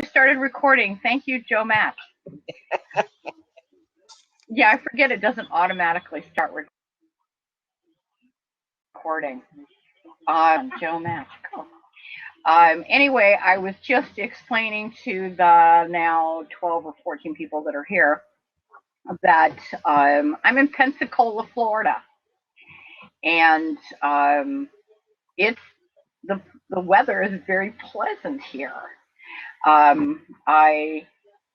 Started recording. Thank you, Joe Matt. Yeah, I forget it doesn't automatically start recording. Joe Matt. Cool. Anyway, I was just explaining to the now 12 or 14 people that are here that I'm in Pensacola, Florida, and it's the weather is very pleasant here. I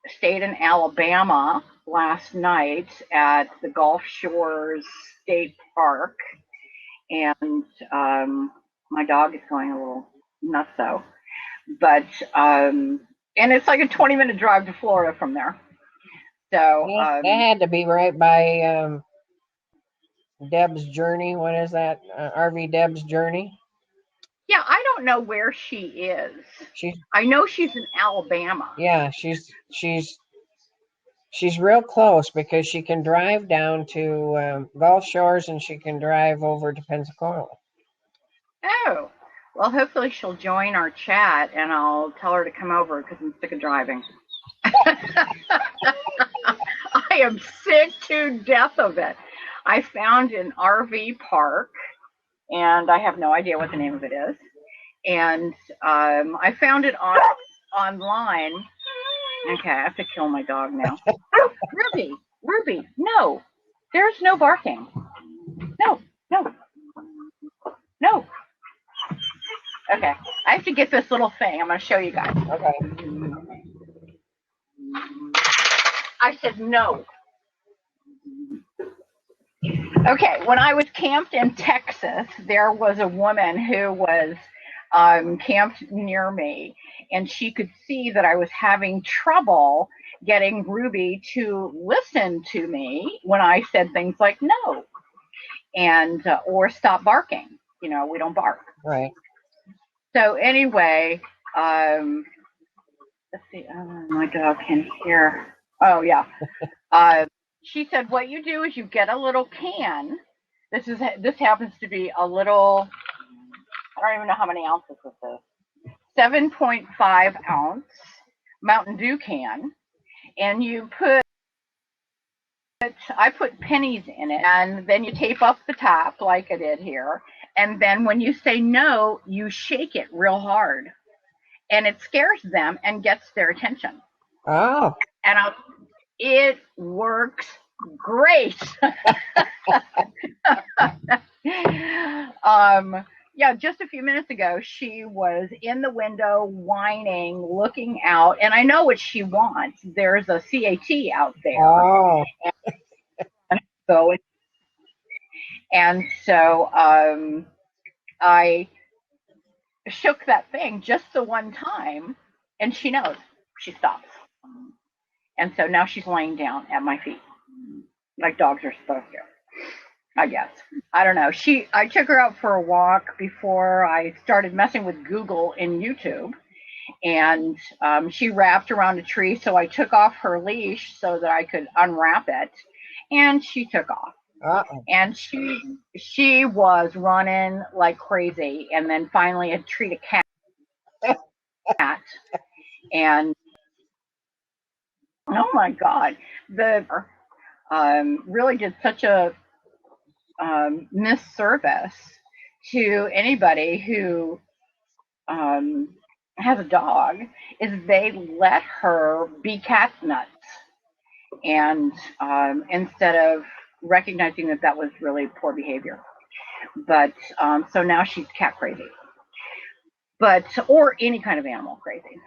stayed in Alabama last night at the Gulf Shores State Park, and my dog is going a little nutso. But and it's like a 20-minute drive to Florida from there. So that had to be right by Deb's Journey. What is that? RV Deb's Journey. Yeah, I don't know where she is. She's. I know she's in Alabama. Yeah, she's real close because she can drive down to Gulf Shores and she can drive over to Pensacola. Oh, well, hopefully she'll join our chat and I'll tell her to come over because I'm sick of driving. I am sick to death of it. I found an RV park and I have no idea what the name of it is. And I found it online. Okay, I have to kill my dog now. Oh, Ruby, no. There's no barking. No. Okay, I have to get this little thing. I'm going to show you guys. Okay. I said no. Okay, when I was camped in Texas, there was a woman who was camped near me, and she could see that I was having trouble getting Ruby to listen to me when I said things like no, and or stop barking. You know, we don't bark. Right. So anyway, let's see. Oh, my dog can hear. Oh yeah. She said, what you do is you get a little can. This happens to be a little. I don't even know how many ounces this is. 7.5 ounce Mountain Dew can, and I put pennies in it, and then you tape up the top like I did here, and then when you say no, you shake it real hard, and it scares them and gets their attention. Oh. And it works great. Yeah, just a few minutes ago, she was in the window whining, looking out, and I know what she wants. There's a CAT out there. Oh. And so I shook that thing just the one time, and she knows. She stops. And so now she's laying down at my feet, like dogs are supposed to. I guess. I don't know. I took her out for a walk before I started messing with Google and YouTube, and she wrapped around a tree, so I took off her leash so that I could unwrap it, and she took off. Uh-oh. And she was running like crazy, and then finally a treat a cat, and oh my God, the really did such a misservice to anybody who has a dog, is they let her be cat nuts, and instead of recognizing that was really poor behavior. But so now she's cat crazy, or any kind of animal crazy.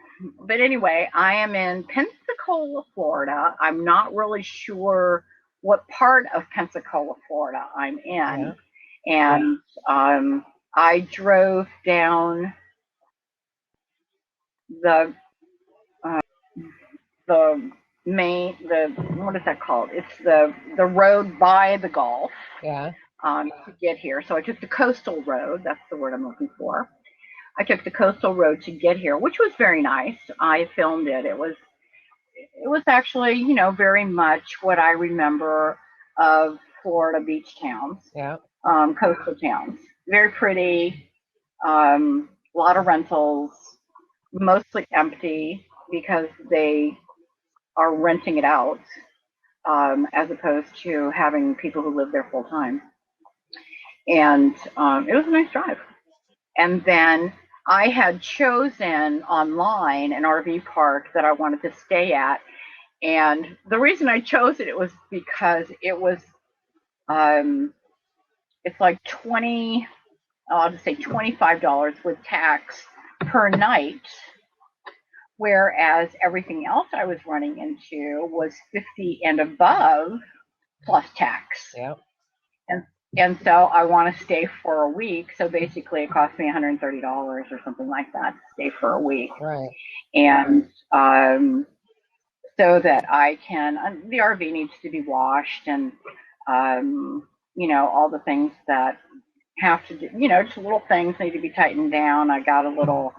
But anyway, I am in Pensacola, Florida. I'm not really sure what part of Pensacola, Florida I'm in. Yeah. And I drove down the what is that called? It's the road by the Gulf. Yeah. To get here. So I took the coastal road. That's the word I'm looking for. I took the coastal road to get here, which was very nice. I filmed it. It was actually, very much what I remember of Florida beach towns. Yeah. Coastal towns. Very pretty. A lot of rentals, mostly empty. because they are renting it out, as opposed to having people who live there full time. And it was a nice drive. And then I had chosen online an RV park that I wanted to stay at. And the reason I chose it was because it was, it's like I'll just say $25 with tax per night, whereas everything else I was running into was 50 and above plus tax. Yep. And so I want to stay for a week. So basically, it cost me $130 or something like that to stay for a week. Right. And so that I can, the RV needs to be washed, and all the things that have to do, just little things need to be tightened down. I got a little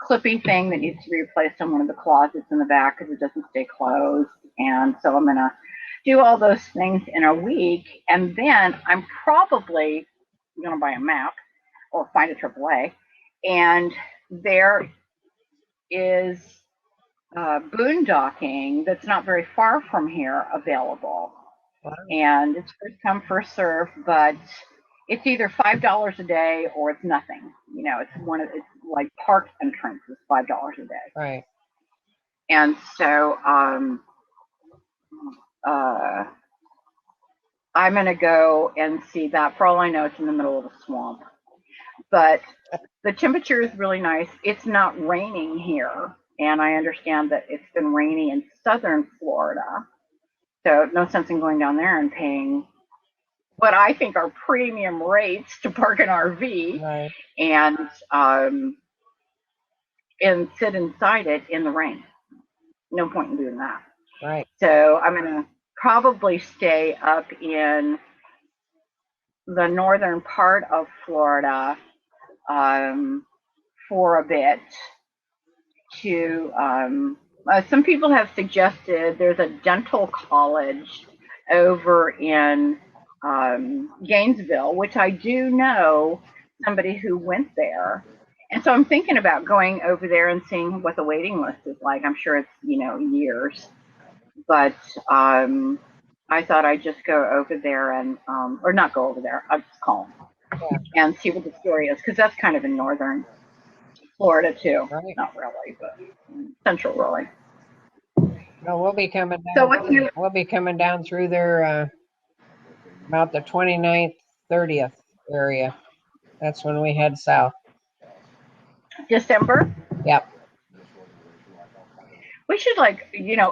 clippy thing that needs to be replaced on one of the closets in the back because it doesn't stay closed. And so I'm going to do all those things in a week. And then I'm probably going to buy a map or find a AAA. And there is boondocking that's not very far from here available. Wow. And it's first come, first serve, but it's either $5 a day or it's nothing. It's like park entrance is $5 a day. Right. And so I'm going to go and see that. For all I know, it's in the middle of a swamp. But the temperature is really nice. It's not raining here. And I understand that it's been rainy in southern Florida. So no sense in going down there and paying what I think are premium rates to park an RV. Right. And sit inside it in the rain. No point in doing that. Right. So I'm going to probably stay up in the northern part of Florida for a bit. Some people have suggested there's a dental college over in Gainesville, which I do know somebody who went there. And so I'm thinking about going over there and seeing what the waiting list is like. I'm sure it's, years. But I thought I'd just go over there and, or not go over there, I'll just call them and see what the story is, because that's kind of in northern Florida too. Right. Not really, but central really. No, we'll be coming down. So what's new? We'll be coming down through there about the 29th, 30th area. That's when we head south. December? Yep. We should,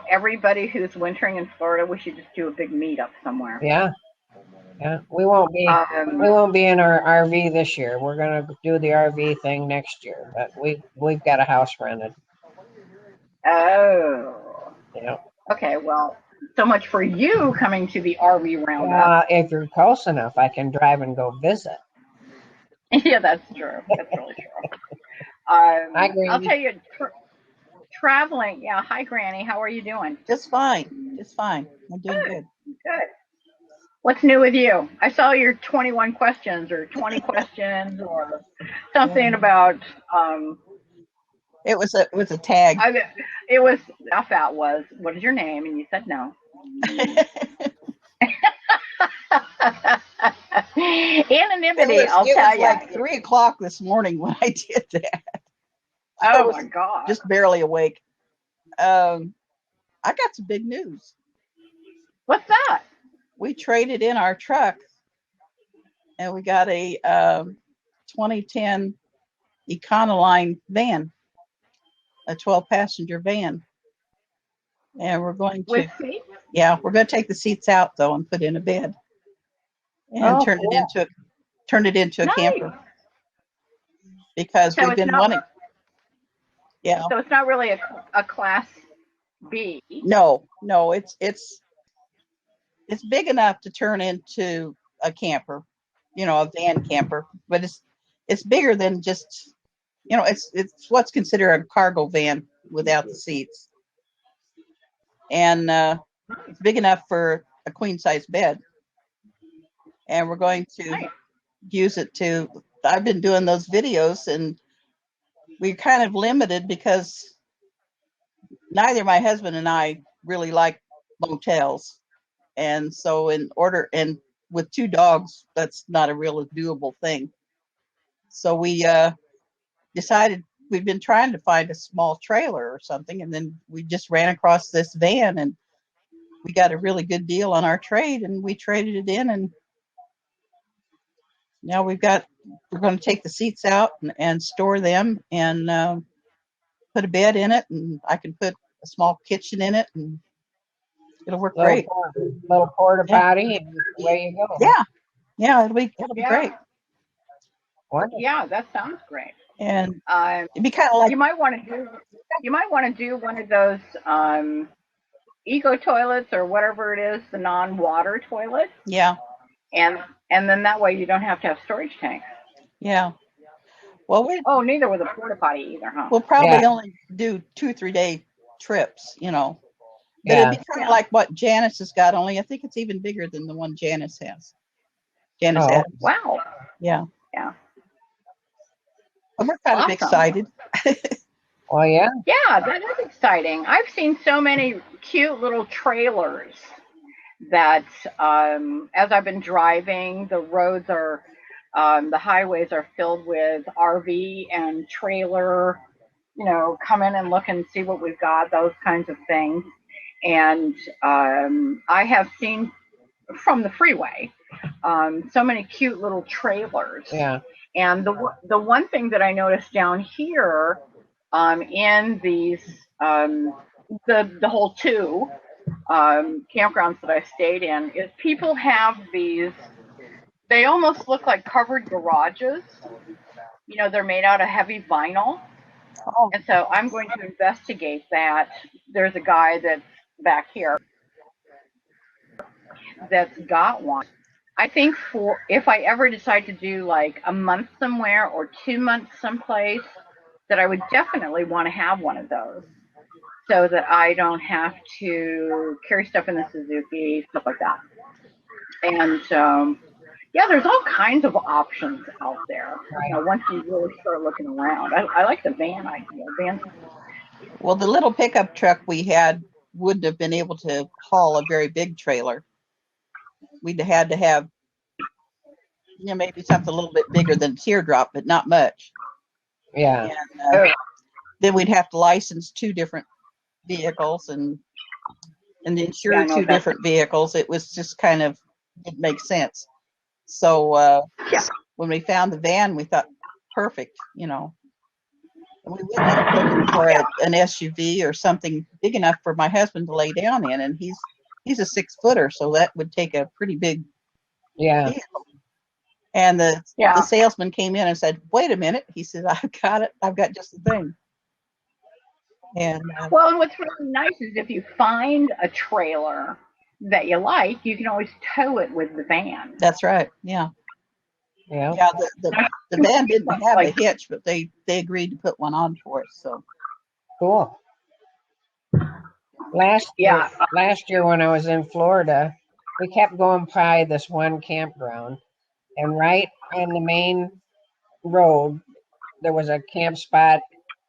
everybody who's wintering in Florida, we should just do a big meetup somewhere. Yeah. Yeah. We won't be in our RV this year. We're gonna do the RV thing next year, but we've got a house rented. Oh. Yeah. Okay, well, so much for you coming to the RV roundup. If you're close enough, I can drive and go visit. Yeah, that's true. That's really true. I'll tell you, traveling. Yeah, hi, Granny. How are you doing? Just fine. Just fine. I'm doing good. Good. What's new with you? I saw your 21 questions or 20 questions or something about. It was a tag. That was, what is your name? And you said no. Anonymity, I'll tell you. It was like 3:00 this morning when I did that. Oh my God. Just barely awake. I got some big news. What's that? We traded in our truck and we got a 2010 Econoline van, a 12-passenger van. And we're going to, with seats? Yeah, we're going to take the seats out though and put in a bed and turn it into a camper, because we've been wanting. Yeah. So it's not really a class B. No, it's big enough to turn into a camper, a van camper, but it's bigger than just, it's what's considered a cargo van without the seats. And it's big enough for a queen size bed. And we're going to use it I've been doing those videos and we're kind of limited because neither my husband and I really like motels. And so and with 2 dogs, that's not a real doable thing. So we decided we've been trying to find a small trailer or something, and then we just ran across this van, and we got a really good deal on our trade, and we traded it in, and now we're going to take the seats out and store them, and put a bed in it, and I can put a small kitchen in it, and it'll work great. Little porta potty, and away you go. Yeah, it'll be great. Wonderful. Yeah, that sounds great. And it'd be kind of like you might want to do one of those eco toilets or whatever it is, the non-water toilets. Yeah. And then that way you don't have to have storage tanks. Yeah. Well, neither with a porta potty either, huh? We'll probably only do 2 or 3 day trips, But it'd be kind of like what Janice has got, only I think it's even bigger than the one Janice has. Janice has. Wow. Yeah. Yeah. Well, we're kind of excited. Well, yeah. Yeah, that is exciting. I've seen so many cute little trailers that as I've been driving, the roads are, the highways are filled with RV and trailer, come in and look and see what we've got, those kinds of things. And I have seen from the freeway so many cute little trailers. Yeah. And the one thing that I noticed down here in these the whole 2 campgrounds that I stayed in is people have these. They almost look like covered garages. They're made out of heavy vinyl. Oh. And so I'm going to investigate that. There's a guy that's back here that's got one. I think if I ever decide to do like a month somewhere or 2 months someplace, that I would definitely want to have one of those so that I don't have to carry stuff in the Suzuki, stuff like that. And there's all kinds of options out there. Once you really start looking around, I like the van idea. Well, the little pickup truck we had wouldn't have been able to haul a very big trailer. We'd had to have, maybe something a little bit bigger than a teardrop, but not much. Yeah. And then we'd have to license 2 different vehicles and insure 2 different vehicles. It was just kind of didn't make sense. So when we found the van, we thought perfect, And we went looking for an SUV or something big enough for my husband to lay down in, and he's a 6-footer, so that would take a pretty big vehicle. And the salesman came in and said, "Wait a minute." He said, "I've got it. I've got just the thing." And and what's really nice is if you find a trailer that you like, you can always tow it with the van. That's right. Yeah. Yeah. Yeah. The van didn't have a hitch, but they agreed to put one on for us. So cool. Last year when I was in Florida, we kept going by this one campground, and right on the main road there was a camp spot.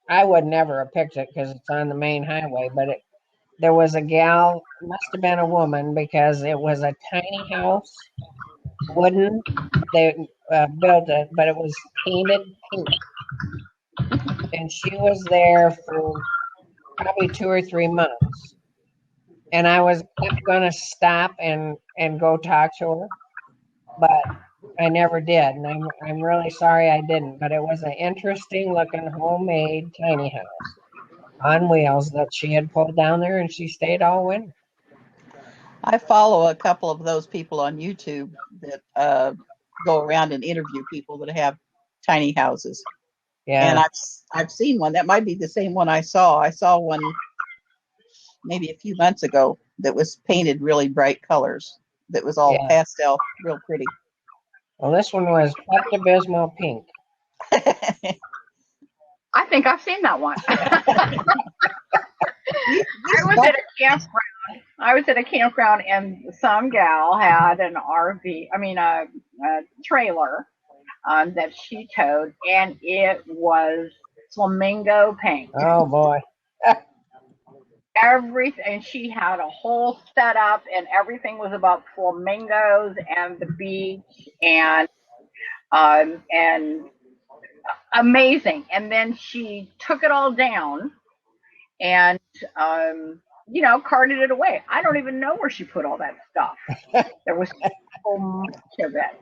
I would never have picked it because it's on the main highway, but there was a gal, must have been a woman, because it was a tiny house, wooden. They built it, but it was painted pink, and she was there for probably 2 or 3 months. And I was going to stop and go talk to her, but I never did, and I'm really sorry I didn't. But it was an interesting looking homemade tiny house on wheels that she had pulled down there, and she stayed all winter. I follow a couple of those people on YouTube that go around and interview people that have tiny houses. Yeah. And I've seen one that might be the same one I saw. I saw one maybe a few months ago that was painted really bright colors. That was all pastel, real pretty. Well, this one was Pepto-Bismol pink. I think I've seen that one. I was at a campground, and some gal had an RV. I mean, a trailer that she towed, and it was flamingo pink. Oh boy. everything. And she had a whole setup, and everything was about flamingos and the beach, and amazing. And then she took it all down and carted it away. I don't even know where she put all that stuff. There was so much of it.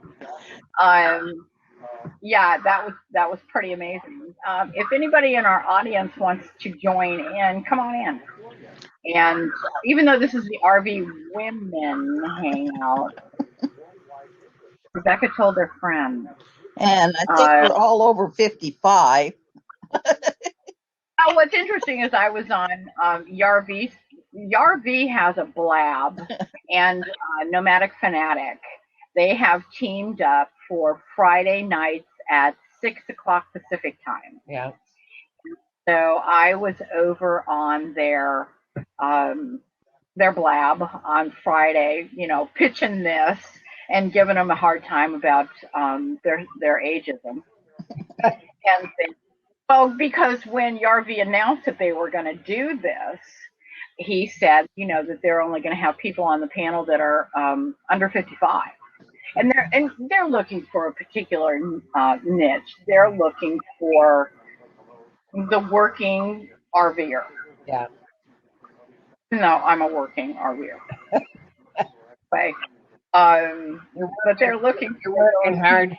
Yeah, that was pretty amazing. If anybody in our audience wants to join in, come on in. And even though this is the RV Women Hangout, Rebecca told her friend. And I think we're all over 55. Oh, what's interesting is I was on Yarv. Yarv has a Blab and Nomadic Fanatic. They have teamed up for Friday nights at 6 o'clock Pacific time. Yeah. So I was over on their Blab on Friday, pitching this and giving them a hard time about their ageism. And things. Well, because when Yarv announced that they were going to do this, he said, that they're only going to have people on the panel that are under 55, and they're looking for a particular niche. They're looking for the working RVer. Yeah. No, I'm a working RVer. Like, but they're looking. You're working hard.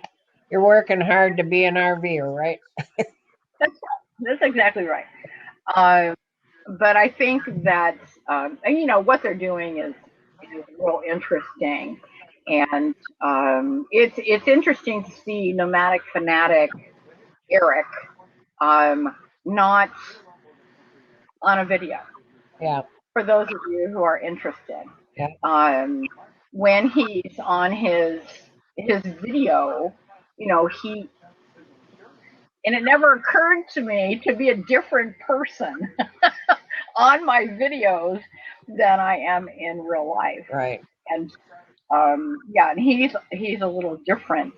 You're working hard to be an RVer, right? That's exactly right. But I think that what they're doing is real interesting, and it's interesting to see Nomadic Fanatic Eric not on a video. Yeah. For those of you who are interested, yeah. When he's on his video, he. And it never occurred to me to be a different person on my videos than I am in real life. Right. And and he's a little different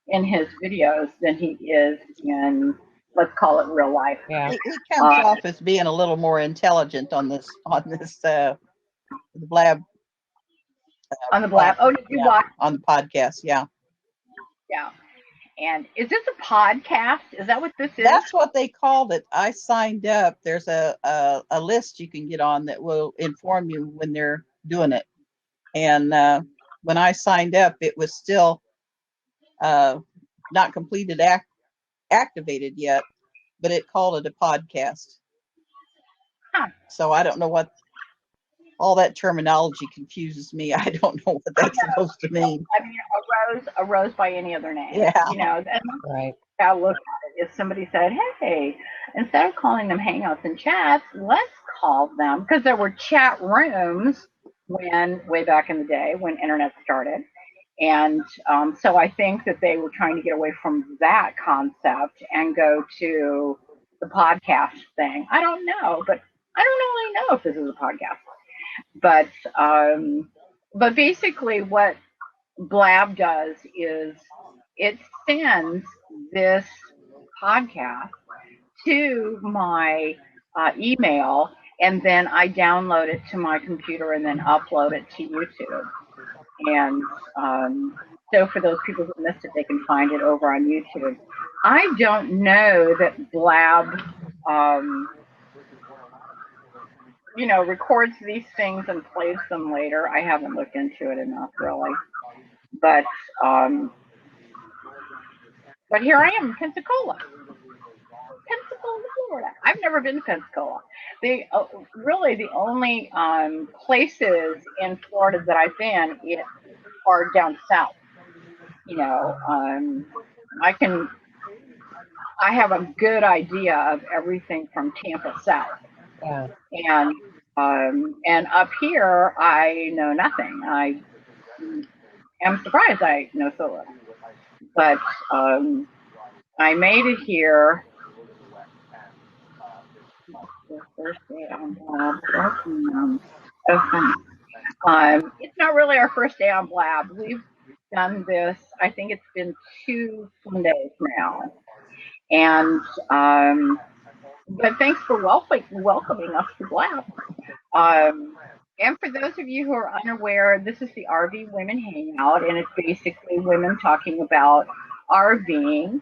in his videos than he is in, let's call it, real life. Yeah. He comes off as being a little more intelligent on this the Blab. On the Blab. Oh, did you watch? On the podcast, yeah. Yeah. And is this a podcast? Is that what this is? That's what they called it. I signed up. There's a list you can get on that will inform you when they're doing it. And when I signed up, it was still not completed, activated yet, but it called it a podcast. Huh. So I don't know what all that terminology confuses me. I don't know what that's supposed to mean. I mean, a rose by any other name. Yeah. Right. I look at it. If somebody said, hey, instead of calling them Hangouts and chats, let's call them, because there were chat rooms way back in the day when internet started. And so I think that they were trying to get away from that concept and go to the podcast thing. I don't know, but I don't really know if this is a podcast. But basically what Blab does is it sends this podcast to my email, and then I download it to my computer and then upload it to YouTube. And so for those people who missed it, they can find it over on YouTube. I don't know that Blab records these things and plays them later. I haven't looked into it enough, really. But here I am in Pensacola, Florida. I've never been to Pensacola. Really the only places in Florida that I've been are down south. I have a good idea of everything from Tampa south. Yeah. And up here, I know nothing. I am surprised I know so little. But I made it here. The first day on Blab. It's not really our first day on Blab. We've done this. I think it's been 2 Sundays now. And but thanks for welcoming us to Blab. And for those of you who are unaware, this is the RV Women Hangout, and it's basically women talking about RVing.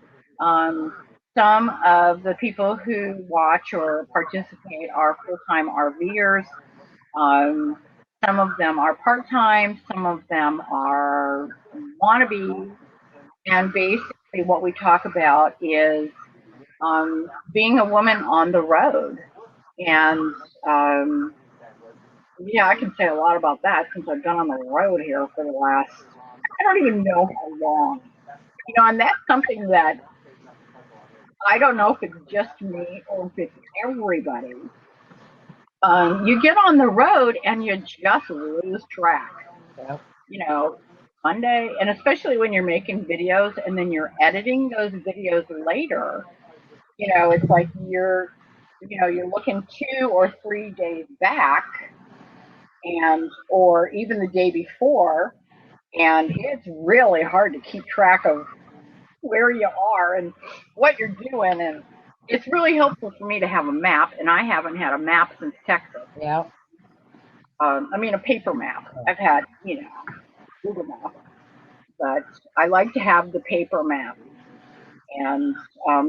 Some of the people who watch or participate are full-time RVers. Some of them are part-time, some of them are wannabes, and basically what we talk about is being a woman on the road. And yeah, I can say a lot about that since I've been on the road here for the last, I don't even know how long. And that's something that I don't know if it's just me or if it's everybody. You get on the road and you just lose track. Yeah. Monday, and especially when you're making videos and then you're editing those videos later, it's like you're looking 2 or 3 days back or even the day before, and it's really hard to keep track of where you are and what you're doing, and it's really helpful for me to have a map, and I haven't had a map since Texas. Yeah. A paper map. I've had, Google Maps, but I like to have the paper map. And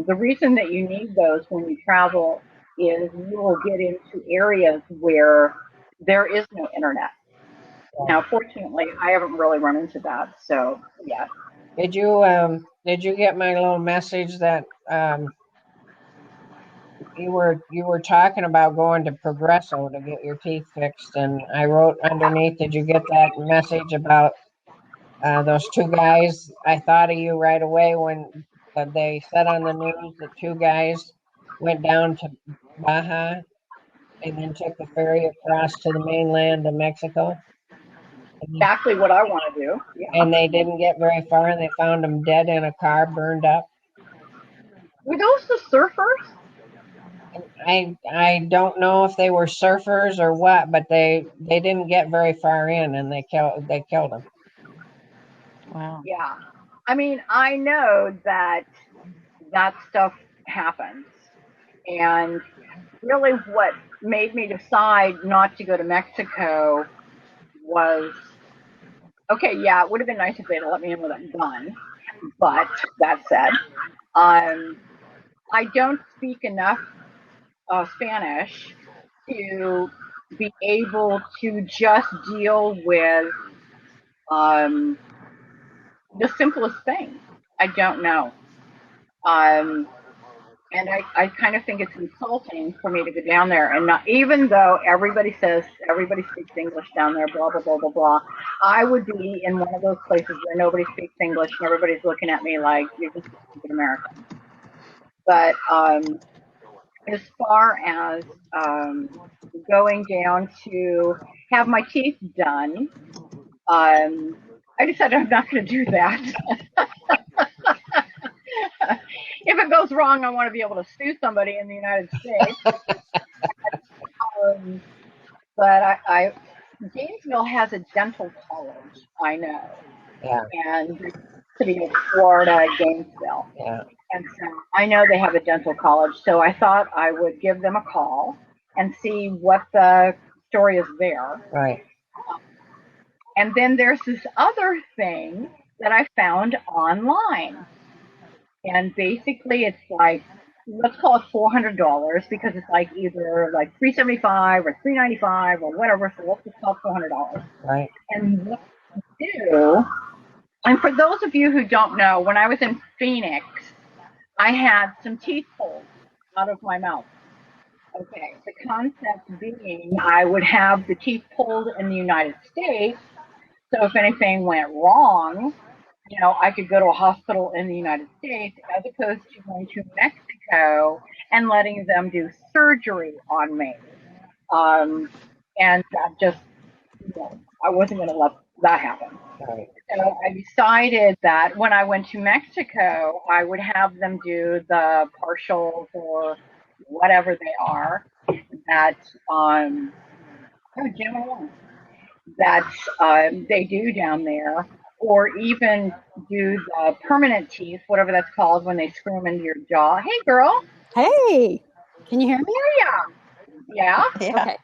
the reason that you need those when you travel is you will get into areas where there is no internet. Now, fortunately, I haven't really run into that. So, yeah. Did you get my little message that you were talking about going to Progresso to get your teeth fixed, and I wrote underneath, did you get that message about those 2 guys? I thought of you right away when they said on the news that 2 guys went down to Baja and then took the ferry across to the mainland of Mexico. Exactly what I want to do. Yeah. And they didn't get very far, and they found them dead in a car, burned up. Were those the surfers? I don't know if they were surfers or what, but they didn't get very far in, and they killed them. Wow. Yeah. I know that stuff happens. And really what made me decide not to go to Mexico was, okay, yeah, it would have been nice if they'd let me in with a gun. But that said, I don't speak enough Spanish to be able to just deal with the simplest things. I don't know. And I kind of think it's insulting for me to go down there and not, even though everybody says everybody speaks English down there, blah, blah, blah, blah, blah. I would be in one of those places where nobody speaks English and everybody's looking at me like you're just an American. But as far as going down to have my teeth done, I decided I'm not going to do that. If it goes wrong, I want to be able to sue somebody in the United States. But Gainesville has a dental college, I know. Yeah. And the city of Florida, Gainesville. Yeah. And so I know they have a dental college, so I thought I would give them a call and see what the story is there. Right. And then there's this other thing that I found online. And basically it's like, let's call it $400 because it's like either like $375 or $395 or whatever, so let's just call it $400. Right. And what you do, and for those of you who don't know, when I was in Phoenix, I had some teeth pulled out of my mouth. Okay, the concept being I would have the teeth pulled in the United States, so if anything went wrong, I could go to a hospital in the United States as opposed to going to Mexico and letting them do surgery on me. And that just, I wasn't going to let that happen. Right. So I decided that when I went to Mexico, I would have them do the partials or whatever they are that they do down there, or even do the permanent teeth, whatever that's called, when they screw them into your jaw. Hey, girl. Hey, can you hear me? Yeah. Yeah. Okay.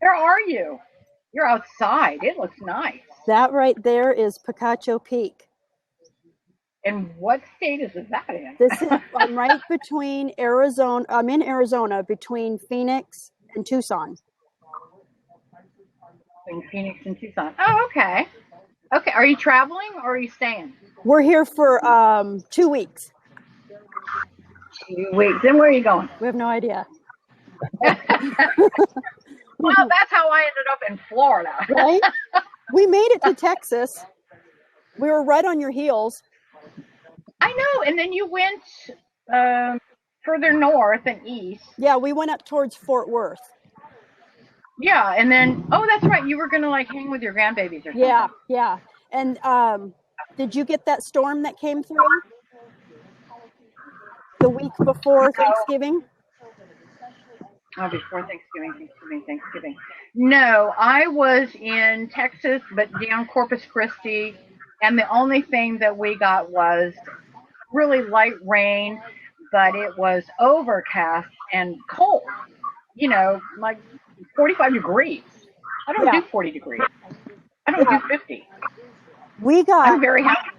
Where are you? You're outside. It looks nice. That right there is Picacho Peak. And what state is that in? I'm right between Arizona. I'm in Arizona between Phoenix and Tucson. In Phoenix and Tucson. Oh, okay. Okay. Are you traveling or are you staying? We're here for 2 weeks. 2 weeks. Then where are you going? We have no idea. Well, that's how I ended up in Florida. Right? We made it to Texas. We were right on your heels. I know. And then you went further north and east. Yeah, we went up towards Fort Worth. Yeah. And then, oh, that's right. You were going to like hang with your grandbabies or something. Yeah, yeah. And did you get that storm that came through the week before Thanksgiving? Oh, before Thanksgiving. No, I was in Texas, but down Corpus Christi, and the only thing that we got was really light rain, but it was overcast and cold. You know, like 45 degrees. I don't do 40 degrees. I don't do 50. I'm very happy.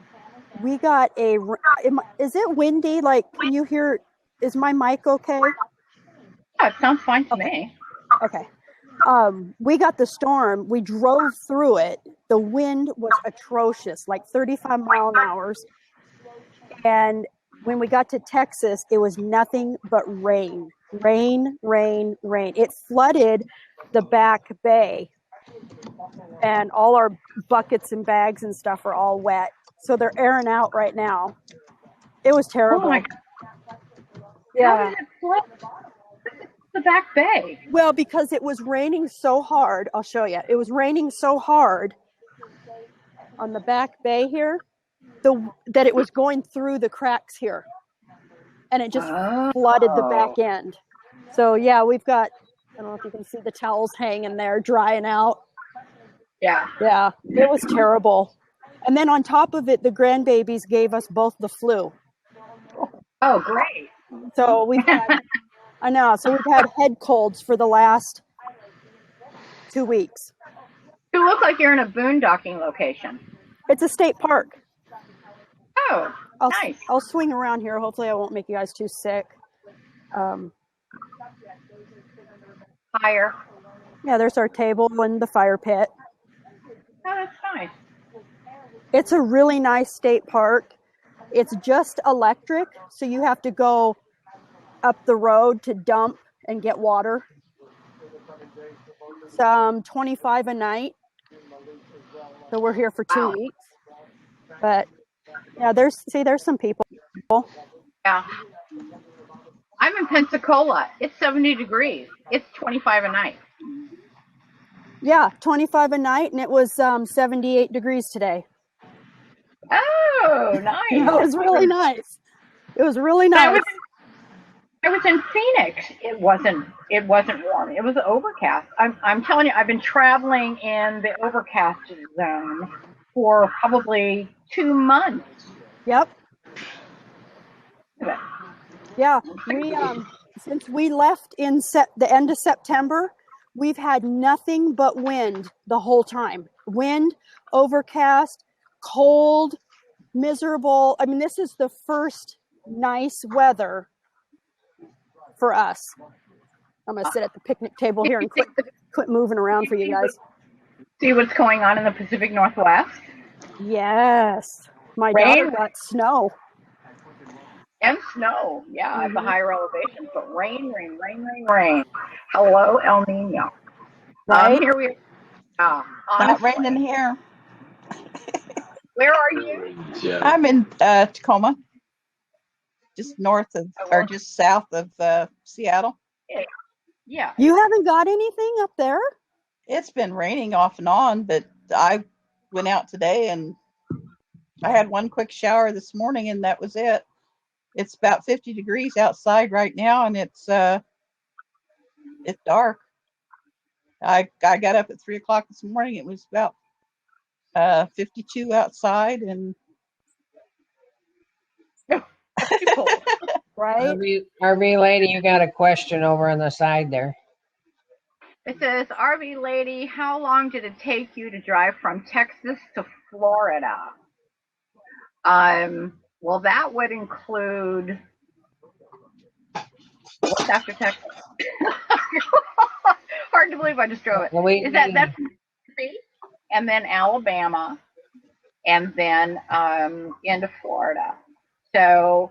We got is it windy? Like, can you hear, is my mic okay? Yeah, it sounds fine to me. Okay. We got the storm. We drove through it. The wind was atrocious, like 35 mile an hour. And when we got to Texas, it was nothing but rain. Rain, rain, rain. It flooded the back bay. And all our buckets and bags and stuff are all wet. So they're airing out right now. It was terrible. Oh my God. Yeah. How did it flood the back bay? Well, because it was raining so hard. I'll show you. It was raining so hard on the back bay here that it was going through the cracks here. And it just flooded the back end. So, yeah, we've got, I don't know if you can see the towels hanging there, drying out. Yeah. Yeah, it was terrible. And then on top of it, the grandbabies gave us both the flu. Oh, great. So we've had, I know, so we've had head colds for the last 2 weeks. You look like you're in a boondocking location. It's a state park. Oh, nice. I'll swing around here. Hopefully I won't make you guys too sick. Fire. Yeah, there's our table and the fire pit. Oh, that's nice. It's a really nice state park. It's just electric, so you have to go up the road to dump and get water. It's $25 a night. So we're here for 2 weeks. But yeah, there's some people. Yeah. I'm in Pensacola. It's 70 degrees. It's 25 a night. Yeah, 25 a night, and it was 78 degrees today. Oh, nice. It was really nice. It was really nice. I was in Phoenix. It wasn't warm. It was overcast. I'm telling you, I've been traveling in the overcast zone for probably 2 months. Yep. Yeah, we since we left in the end of September, we've had nothing but wind the whole time. Wind, overcast, cold, miserable. I mean, this is the first nice weather for us. I'm going to sit at the picnic table here and quit moving around for you guys. See what's going on in the Pacific Northwest? Yes. My daughter got snow. And snow, yeah, at the higher elevations, but rain. Hello, El Nino. Right? Here we are. Not raining here. Where are you? I'm in Tacoma, just north of, or just south of Seattle. Yeah. You haven't got anything up there? It's been raining off and on, but I went out today and I had one quick shower this morning and that was it. It's about 50 degrees outside right now and it's dark. I got up at 3 o'clock this morning. It was about 52 outside and right? RV lady, you got a question over on the side there. It says, RV lady, how long did it take you to drive from Texas to Florida? Well, that would include what's after Texas. Hard to believe I just drove it. Is that's Mississippi, and then Alabama, and then into Florida. So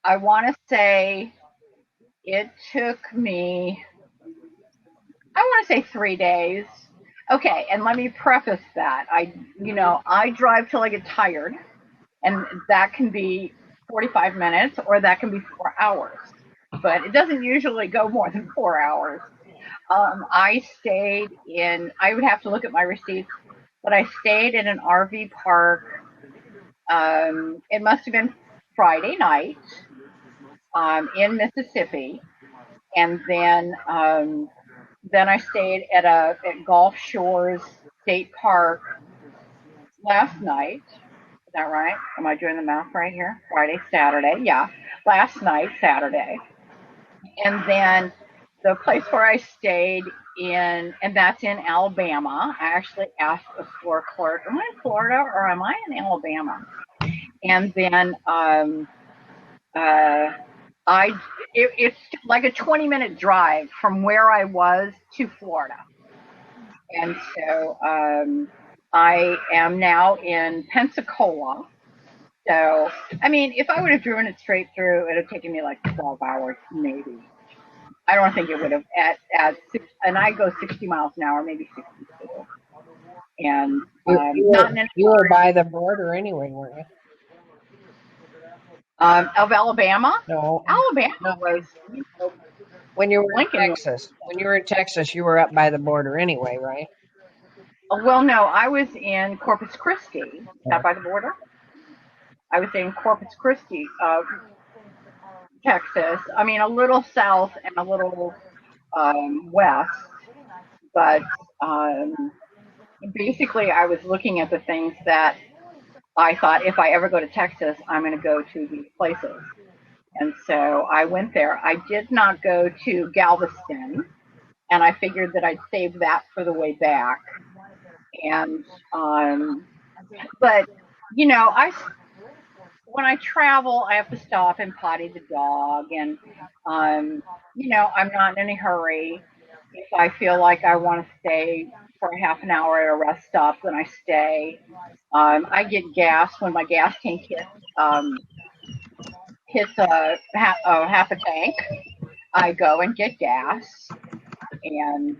I want to say it took me, I want to say 3 days. Okay, and let me preface that. I drive till I get tired, and that can be 45 minutes or that can be 4 hours. But it doesn't usually go more than 4 hours. I would have to look at my receipts, but I stayed in an RV park. It must have been Friday night in Mississippi. And then I stayed at Gulf Shores State Park last night. Is that right? Am I doing the math right here? Friday, Saturday. Yeah, last night, Saturday. And then the place where I stayed in, and that's in Alabama. I actually asked the store clerk, am I in Florida or am I in Alabama? And then it's like a 20-minute drive from where I was to Florida. And so I am now in Pensacola. So, I mean, if I would have driven it straight through, it would have taken me like 12 hours, maybe. I don't think it would have and I go 60 miles an hour, maybe 62. And you were by the border anyway, weren't you? Of Alabama? No. Alabama was, when you were in Texas. When you were in Texas, you were up by the border anyway, right? Well, no, I was in Corpus Christi. Is that by the border? I was in Corpus Christi, Texas. I mean, a little south and a little west. But basically, I was looking at the things that I thought if I ever go to Texas, I'm going to go to these places. And so I went there. I did not go to Galveston, and I figured that I'd save that for the way back. And but when I travel, I have to stop and potty the dog, and I'm not in any hurry. If I feel like I want to stay for a half an hour at a rest stop, then I stay. I get gas when my gas tank hits half a tank. I go and get gas, and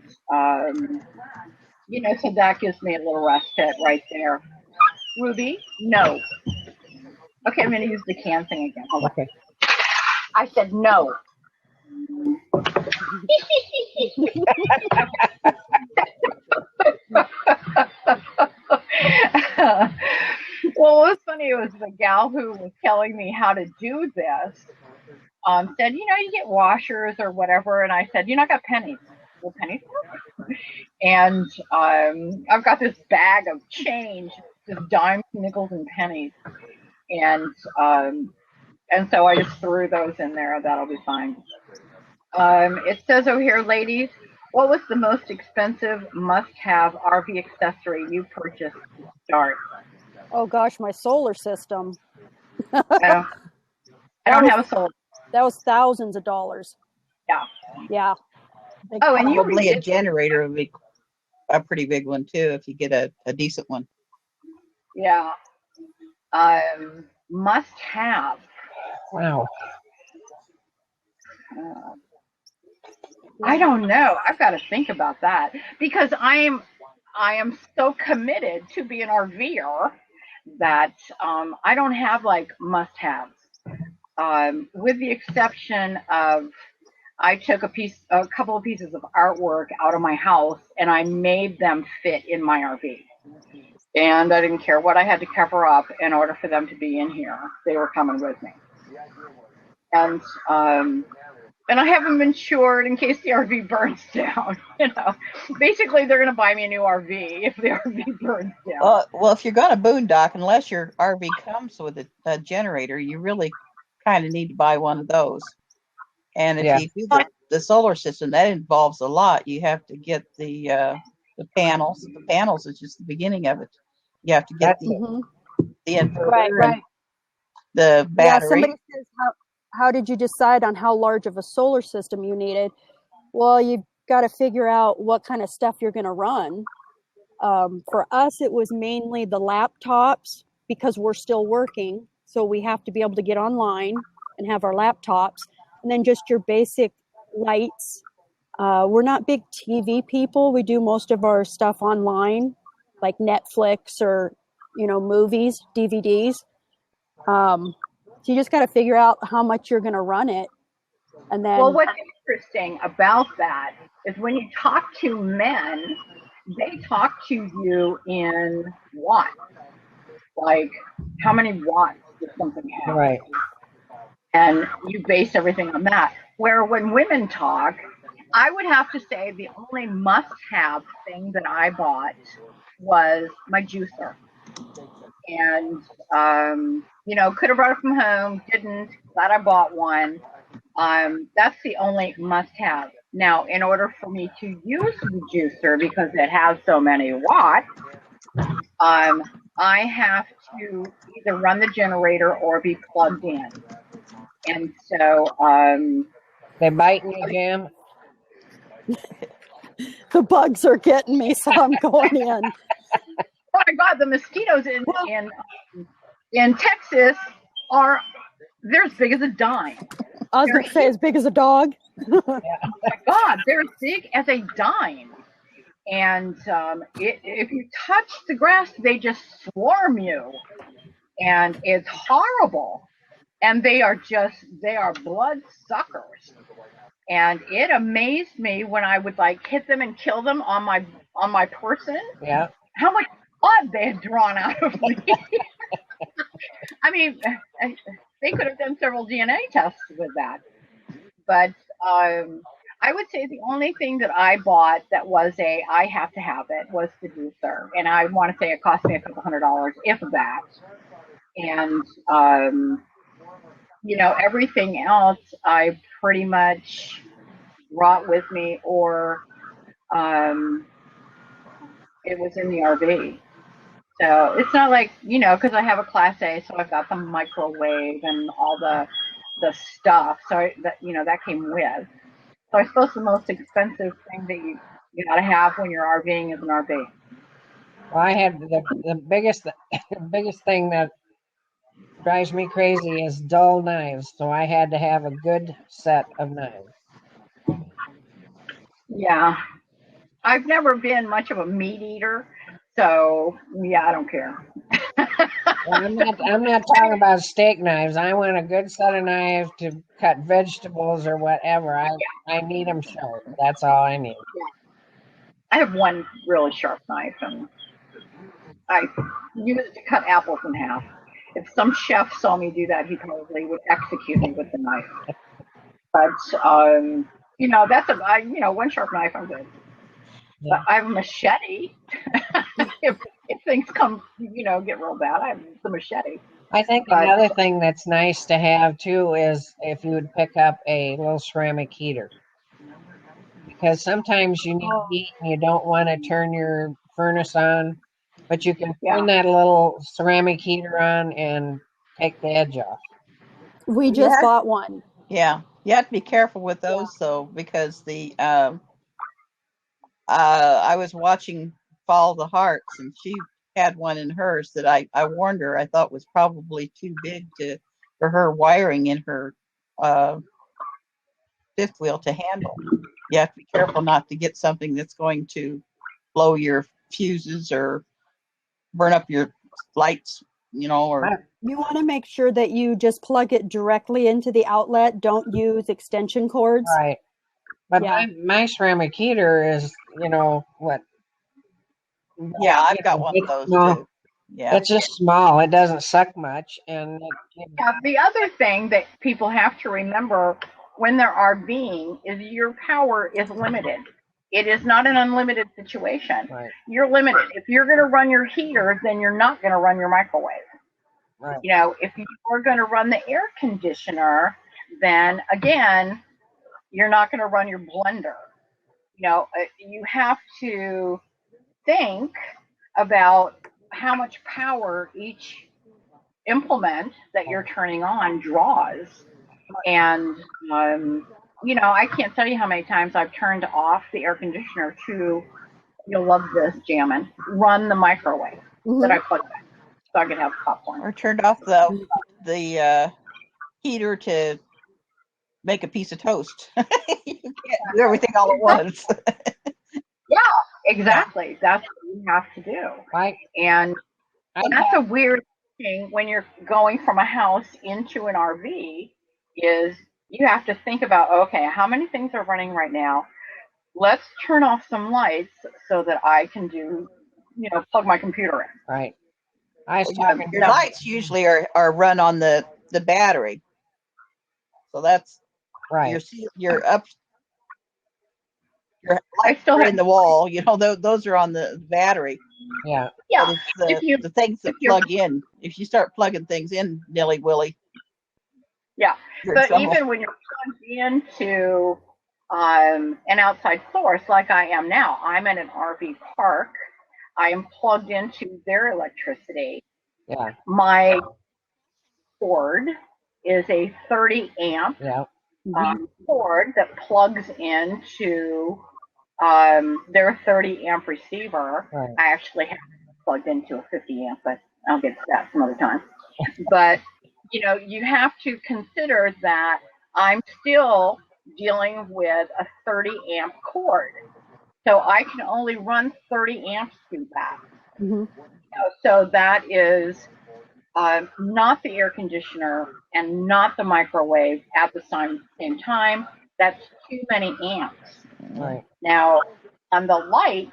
so that gives me a little rest pit right there. Ruby, no. Okay, I'm going to use the can thing again. Okay. I said no. Well, what was funny was the gal who was telling me how to do this said, you get washers or whatever. And I said, I got pennies. Well, pennies? And I've got this bag of change, just dimes, nickels, and pennies. And so I just threw those in there. That'll be fine. It says over here, ladies, what was the most expensive must-have RV accessory you purchased to start? Oh gosh, my solar system. I don't have a solar. That was thousands of dollars. Yeah. Yeah. Oh, and probably a generator would be a pretty big one too if you get a decent one. Yeah. Must have. Wow. I don't know. I've got to think about that because I am so committed to be an RVer that I don't have like must-haves. With the exception of I took a couple of pieces of artwork out of my house and I made them fit in my RV. And I didn't care what I had to cover up in order for them to be in here. They were coming with me. And I have them insured in case the RV burns down. Basically, they're going to buy me a new RV if the RV burns down. Well, if you're going to boondock, unless your RV comes with a generator, you really kind of need to buy one of those. And if you do the solar system, that involves a lot. You have to get the panels. The panels is just the beginning of it. You have to get That's the Right, inverter and right. the Yeah, battery. somebody says, how did you decide on how large of a solar system you needed? Well, you've got to figure out what kind of stuff you're going to run. For us, it was mainly the laptops because we're still working. So we have to be able to get online and have our laptops. And then just your basic lights. We're not big TV people. We do most of our stuff online, like Netflix or, movies, DVDs. So you just got to figure out how much you're going to run it. And then, Well, what's interesting about that is when you talk to men, they talk to you in watts. Like, how many watts does something have? right. And you base everything on that. Where when women talk, I would have to say the only must-have thing that I bought was my juicer. And, could have brought it from home, didn't. Glad I bought one. That's the only must-have. Now, in order for me to use the juicer, because it has so many watts, I have to either run the generator or be plugged in. And so, They bite in your jam. the bugs are getting me, so I'm going in. oh my God, the mosquitoes in Texas they're as big as a dime. I was going to say as big as a dog. Oh my God, they're as big as a dime. And if you touch the grass, they just swarm you. And it's horrible. And they are blood suckers. And it amazed me when I would hit them and kill them on my person. Yeah. How much blood they had drawn out of me. I mean, they could have done several DNA tests with that. But I would say the only thing that I bought that was I have to have it was the juicer. And I want to say it cost me a couple $100, if that. And, everything else I pretty much brought with me, or it was in the RV. So it's not like, because I have a Class A, so I've got the microwave and all the stuff. So that came with. So I suppose the most expensive thing that you got to have when you're RVing is an RV. Well, I had the biggest thing that drives me crazy is dull knives. So I had to have a good set of knives. Yeah. I've never been much of a meat eater, so yeah, I don't care. Well, I'm not talking about steak knives. I want a good set of knives to cut vegetables or whatever. I need them sharp. That's all I need. I have one really sharp knife, and I use it to cut apples in half. If some chef saw me do that, he probably would execute me with the knife. But that's one sharp knife, I'm good. Yeah. But I have a machete. if things come, get real bad, I have the machete. I think another thing that's nice to have too is if you would pick up a little ceramic heater. Because sometimes you need heat and you don't want to turn your furnace on, but you can turn that little ceramic heater on and take the edge off. We just bought one. Yeah, you have to be careful with those though, because I was watching Follow the Hearts, and she had one in hers that I warned her I thought was probably too big for her wiring in her fifth wheel to handle. You have to be careful not to get something that's going to blow your fuses or burn up your lights, or you want to make sure that you just plug it directly into the outlet. Don't use extension cords. Right. But my ceramic heater is, what? Yeah, I've got one of those too. Yeah. It's just small. It doesn't suck much. And the other thing that people have to remember when they're RVing is your power is limited. It is not an unlimited situation. Right. You're limited. If you're going to run your heater, then you're not going to run your microwave. Right. If you're going to run the air conditioner, then again, you're not going to run your blender. You have to think about how much power each implement that you're turning on draws. And, I can't tell you how many times I've turned off the air conditioner to, you'll love this, Jammin', run the microwave that I plugged in so I could have popcorn. Or turned off the heater to make a piece of toast. You can't do everything all at once. Yeah, exactly. That's what you have to do. Right. And that's a weird thing when you're going from a house into an RV is you have to think about, okay, how many things are running right now? Let's turn off some lights so that I can plug my computer in. Right. I was talking Your lights usually are run on the battery. So that's right. Your lights are in the wall. Those are on the battery. Yeah. Yeah. But it's the things that plug in. If you start plugging things in, nilly willy. Yeah. But even when you're plugged into an outside source like I am now, I'm in an RV park. I am plugged into their electricity. Yeah. My cord is a 30 amp cord that plugs into their 30 amp receiver. Right. I actually have it plugged into a 50 amp, but I'll get to that some other time. But you have to consider that I'm still dealing with a 30 amp cord. So I can only run 30 amps through that. So that is not the air conditioner and not the microwave at the same time. That's too many amps. Right. Now, on the lights,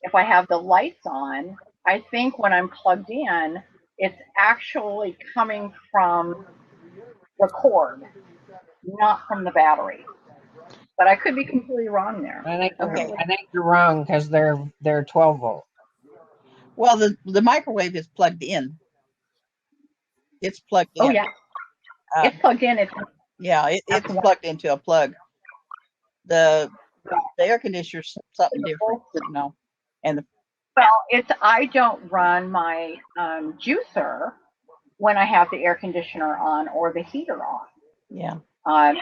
if I have the lights on, I think when I'm plugged in, it's actually coming from the cord, not from the battery. But I could be completely wrong there. I think you're wrong because they're 12 volt. Well, the microwave is plugged in. It's plugged in. Oh yeah, it's plugged in. It's plugged into a plug. The air conditioner's something different, And I don't run my juicer when I have the air conditioner on or the heater on. Yeah.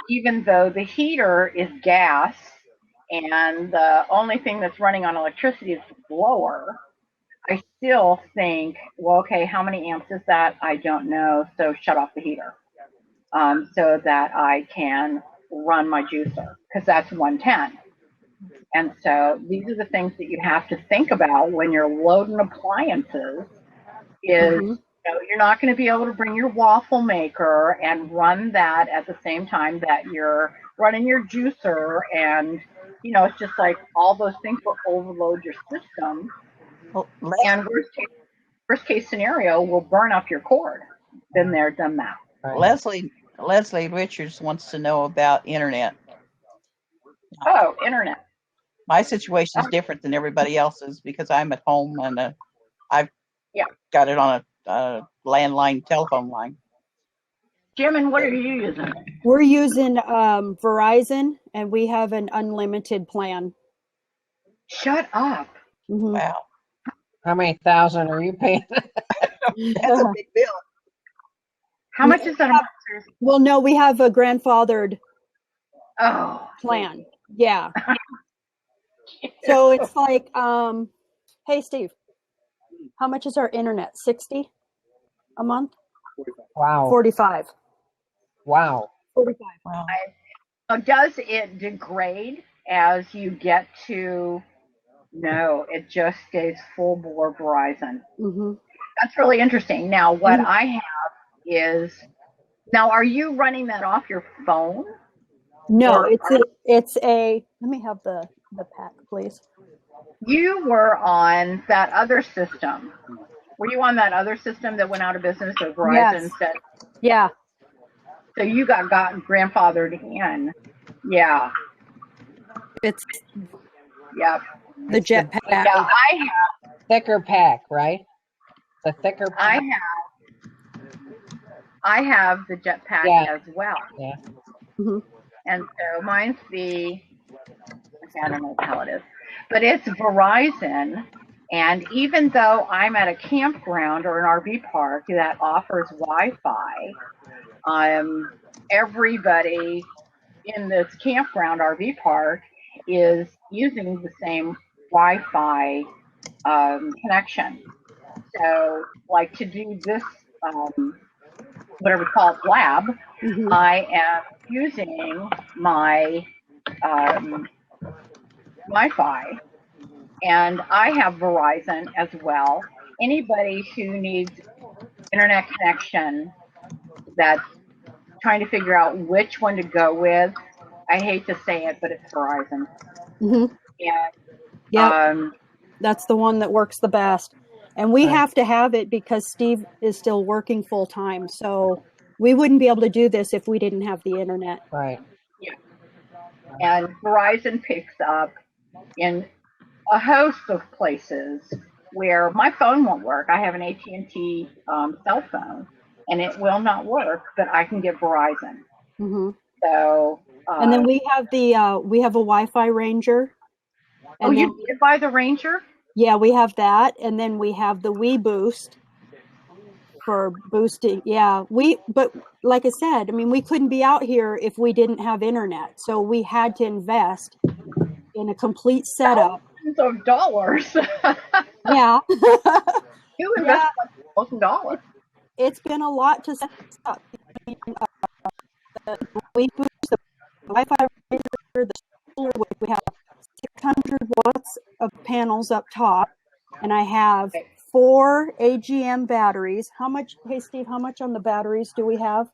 Even though the heater is gas and the only thing that's running on electricity is the blower, I still think, well, okay, how many amps is that? I don't know, so shut off the heater so that I can run my juicer, because that's 110. And so these are the things that you have to think about when you're loading appliances is you're not going to be able to bring your waffle maker and run that at the same time that you're running your juicer. And, it's just like all those things will overload your system. And worst case scenario will burn up your cord. Been there, done that. Right. Leslie Richards wants to know about internet. Oh, internet. My situation is different than everybody else's because I'm at home and I've got it on a landline telephone line. Jim, and what are you using? We're using Verizon, and we have an unlimited plan. Shut up. Wow. How many thousand are you paying? That's a big bill. How much is that a month? Well, no, we have a grandfathered plan. Yeah. So it's like, hey, Steve, how much is our internet? 60 a month? Wow. 45. Wow. 45. Wow. Does it degrade as you get to? No, it just stays full bore Verizon. That's really interesting. Now, what I have is, now, are you running that off your phone? No, it's a, let me have the pack, please. You were on that other system. Were you on that other system that went out of business that Verizon said? Yeah. So you got grandfathered in. Yeah. It's the jet pack. Yeah, I have thicker pack, right? The thicker pack. I have the jet pack as well. Yeah. And so mine's I don't know how it is, but it's Verizon. And even though I'm at a campground or an RV park that offers Wi-Fi, everybody in this campground RV park is using the same Wi-Fi connection. So, like to do this, whatever we call it, Blab, Mhm. I am using my Wi-Fi, and I have Verizon as well. Anybody who needs internet connection that's trying to figure out which one to go with, I hate to say it, but it's Verizon. Mhm. And Yep. That's the one that works the best. And we Right. have to have it because Steve is still working full time. So we wouldn't be able to do this if we didn't have the internet. Right. yeah, and Verizon picks up in a host of places where my phone won't work. I have an AT&T cell phone, and it will not work, but I can get Verizon. Mhm. So, And then we have a Wi-Fi Ranger. And you did buy the Ranger? Yeah, we have that, and then we have the Wii Boost for boosting. Yeah, but like I said, I mean, we couldn't be out here if we didn't have internet, so we had to invest in a complete setup. Thousands of dollars. Yeah. You invest $1,000. It's been a lot to set up. The Wii Boost, the Wi-Fi Ranger, the solar. We have 600 watts of panels up top, and I have 4 AGM batteries. How much? Hey, Steve, how much on the batteries do we have?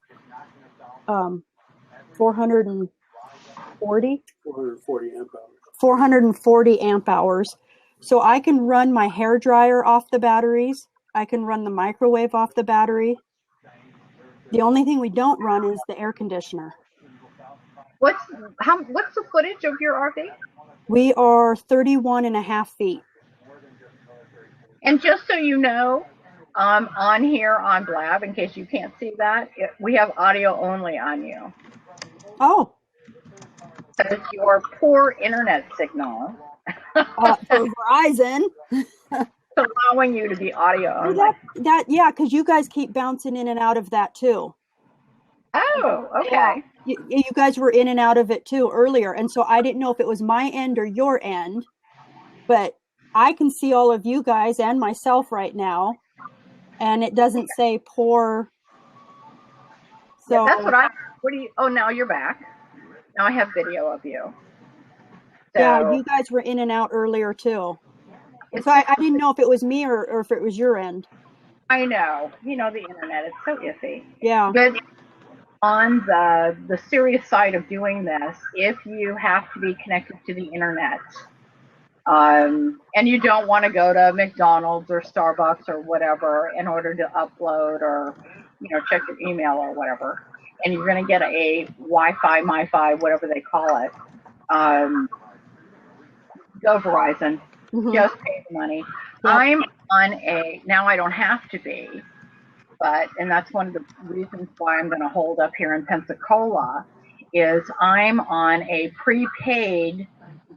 440. 440 amp hours. 440 amp hours. So I can run my hair dryer off the batteries. I can run the microwave off the battery. The only thing we don't run is the air conditioner. What's the footage of your RV? We are 31 and a half feet. And just so you know, on here on Blab, in case you can't see that, we have audio only on you. Oh. Because your poor internet signal For Verizon. It's allowing you to be audio only. Yeah, because you guys keep bouncing in and out of that too. Oh, okay. Yeah. You guys were in and out of it too earlier, and so I didn't know if it was my end or your end, but I can see all of you guys and myself right now, and it doesn't say poor. So yeah, that's what oh, now you're back. Now I have video of you. So, yeah, you guys were in and out earlier too. So I didn't know if it was me or if it was your end. I know. You know, the internet is so iffy. Yeah. But on the serious side of doing this, if you have to be connected to the internet, and you don't want to go to McDonald's or Starbucks or whatever in order to upload or, check your email or whatever, and you're going to get a Wi-Fi, MiFi, whatever they call it, go Verizon. Mm-hmm. Just pay the money. Yep. I'm on now I don't have to be, and that's one of the reasons why I'm going to hold up here in Pensacola, is I'm on a prepaid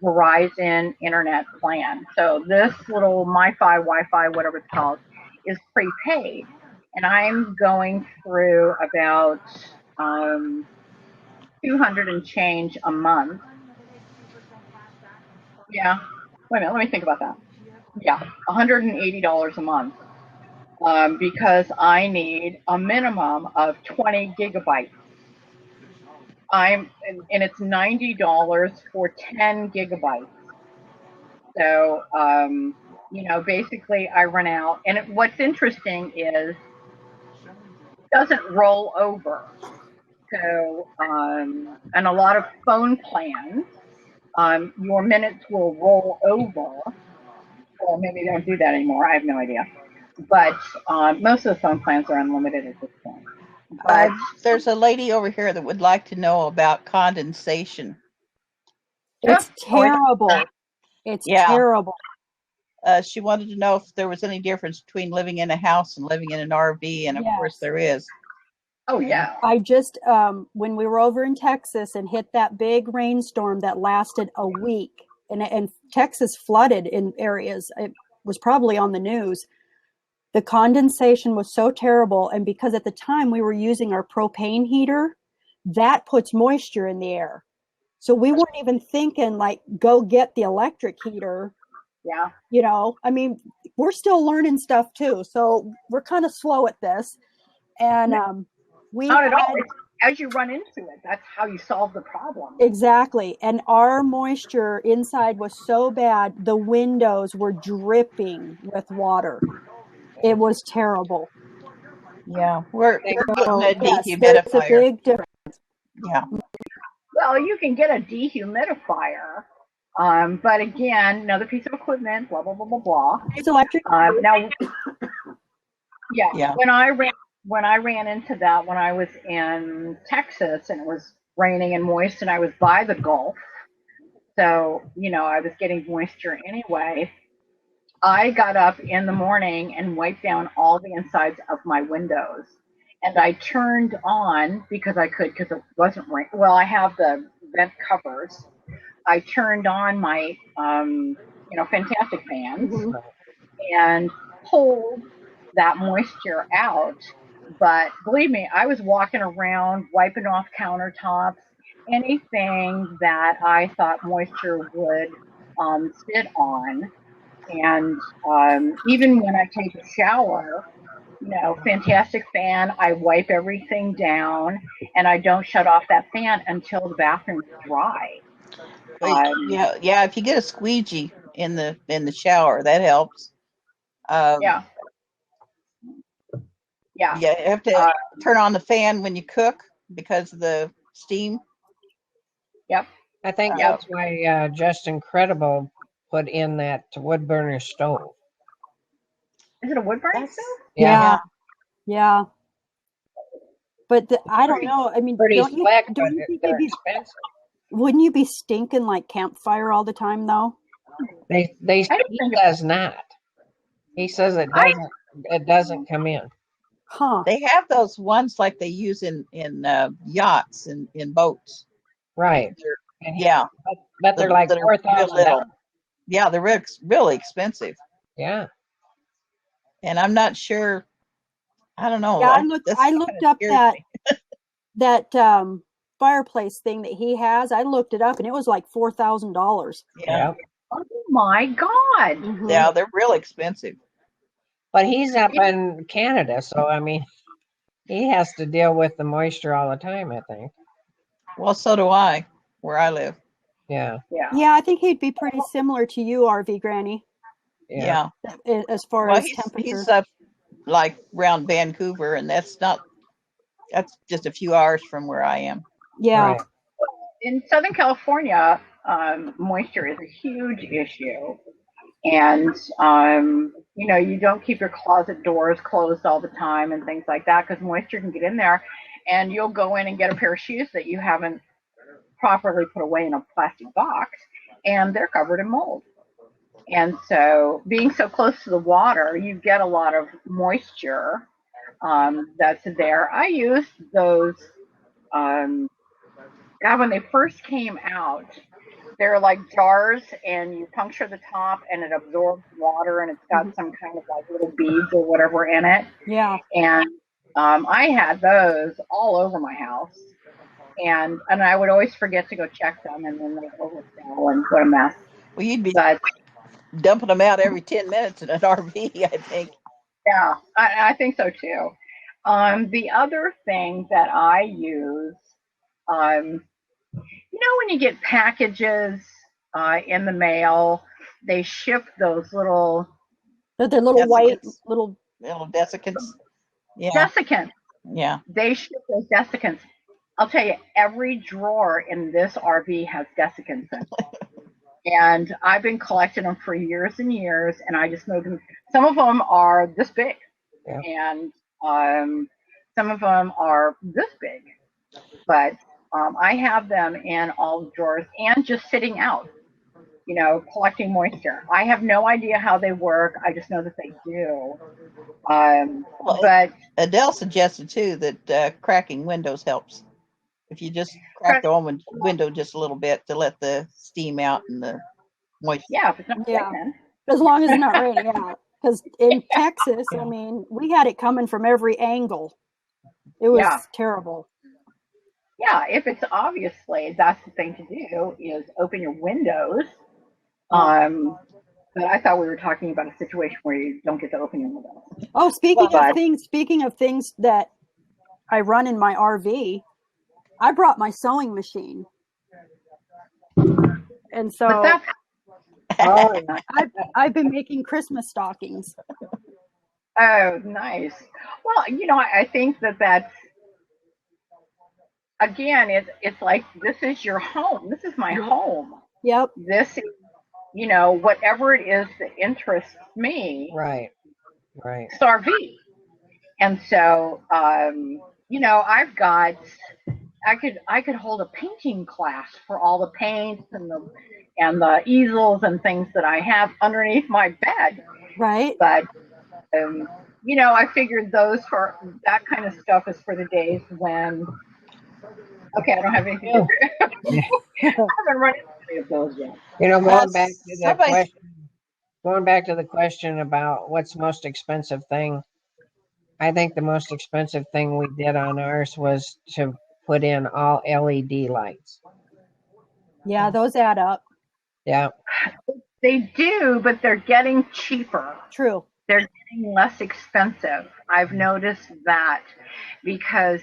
Verizon internet plan. So this little MiFi, Wi-Fi, whatever it's called, is prepaid. And I'm going through about 200 and change a month. Yeah. Wait a minute, let me think about that. Yeah, $180 a month. Because I need a minimum of 20 gigabytes. And it's $90 for 10 gigabytes. So, basically I run out. And what's interesting is it doesn't roll over. So, and a lot of phone plans, your minutes will roll over. Or maybe they don't do that anymore. I have no idea. But most of the phone plans are unlimited at this point. But there's a lady over here that would like to know about condensation. It's terrible. It's terrible. She wanted to know if there was any difference between living in a house and living in an RV, and of course there is. Oh yeah. I just, when we were over in Texas and hit that big rainstorm that lasted a week, and Texas flooded in areas, it was probably on the news. The condensation was so terrible. And because at the time we were using our propane heater, that puts moisture in the air. So we weren't even thinking like, go get the electric heater. Yeah. You know, I mean, we're still learning stuff too. So we're kind of slow at this. And we Not at all. had, It's, as you run into it, that's how you solve the problem. exactly. And our moisture inside was so bad, the windows were dripping with water. It was terrible. Yeah, we're So, getting a yes, there's a dehumidifier. big difference. Yeah, Well, you can get a dehumidifier, but again, another piece of equipment, blah blah blah blah blah. It's electric. Now, yeah, yeah. when I ran into that when I was in Texas and it was raining and moist and I was by the Gulf, so I was getting moisture anyway. I got up in the morning and wiped down all the insides of my windows. And I turned on because I could, because it wasn't rain. Well, I have the vent covers. I turned on my, fantastic fans Mhm. and pulled that moisture out. But believe me, I was walking around wiping off countertops, anything that I thought moisture would sit on. And even when I take a shower, fantastic fan, I wipe everything down and I don't shut off that fan until the bathroom's dry. Yeah. If you get a squeegee in the shower, that helps. Yeah, yeah. You have to Uh, turn on the fan when you cook because of the steam. yep. I think Yep. that's why Just Incredible put in that wood burner stove. Is it a wood burning That's stove? Yeah. Yeah. But I don't Pretty- know. I mean, Pretty don't you slick, but think they're it'd be, expensive. wouldn't you be stinking like campfire all the time though? He think does not. He says it doesn't come in. Huh. they have those ones like they use in yachts and in boats. Right. They're- And yeah, but they're like that are real $4,000. little. Yeah, they're really expensive, Yeah. and I'm not sure. I don't know. Yeah, That's I kind looked of up scares me. that fireplace thing that he has. I looked it up and it was like $4,000. Yeah, Oh my God. Mhm. yeah, they're real expensive. But he's up in Canada, so I mean, he has to deal with the moisture all the time, I think. Well, so do I, where I live. Yeah. Yeah. Yeah, I think he'd be pretty similar to you, RV Granny, Yeah. as far Well, as temperature. he's up like around Vancouver, and that's just a few hours from where I am. Yeah. Right. In Southern California, moisture is a huge issue. And, you don't keep your closet doors closed all the time and things like that because moisture can get in there. And you'll go in and get a pair of shoes that you haven't properly put away in a plastic box, and they're covered in mold. And so, being so close to the water, you get a lot of moisture that's there. I used those, God, when they first came out, they're like jars, and you puncture the top, and it absorbs water, and it's got some kind of like little beads or whatever in it. Yeah. And I had those all over my house, and I would always forget to go check them, and then they'd overfill, and what a mess. Well, you'd be But dumping them out every 10 minutes in an RV, I think. yeah, I think so too. The other thing that I use, when you get packages in the mail, they ship those little The little white Desiccants. little. Little desiccants. Yeah, desiccants. yeah. They ship those desiccants. I'll tell you, every drawer in this RV has desiccants in it. And I've been collecting them for years and years, and I just know them. Some of them are this big, Yeah. and some of them are this big. But I have them in all the drawers and just sitting out. collecting moisture. I have no idea how they work. I just know that they do. Well, But Adele suggested too that cracking windows helps. If you just crack the window just a little bit to let the steam out and the moisture. yeah, if it's not Yeah. raining. As long as it's not raining, yeah. Because in Texas, I mean, we had it coming from every angle. It was Yeah. terrible. Yeah, if it's obviously that's the thing to do is open your windows. But I thought we were talking about a situation where you don't get to open your windows. Oh, speaking But- of things that I run in my RV, I brought my sewing machine, and so But that's I've been making Christmas stockings. oh nice. Well, I think that's again, it's like this is your home. This is my home. Yep. This is whatever it is that interests me. Right. It's RV. And so I've got I could hold a painting class for all the paints and the easels and things that I have underneath my bed. Right. But I figured those for that kind of stuff is for the days when I don't have anything to do. I haven't run into any of those yet. Going back to the question about what's the most expensive thing, I think the most expensive thing we did on ours was to put in all LED lights. Yeah, those add up. Yeah. They do, but they're getting cheaper. True. They're getting less expensive. I've noticed that because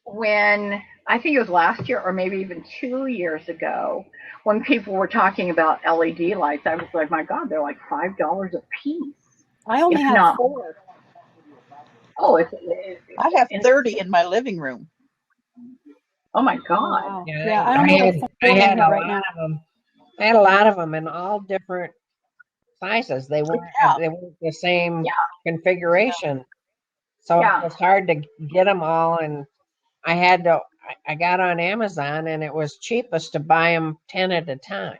when I think it was last year or maybe even 2 years ago, when people were talking about LED lights, I was like, my God, they're like $5 a piece. I only If have not 4. Oh, I have 30 in my living room. Oh my Oh, God! wow. Yeah, Yeah, I only have 4 in here right now. I had a lot of them in all different sizes. They weren't the same configuration, so it was hard to get them all. And I got on Amazon, and it was cheapest to buy them 10 at a time.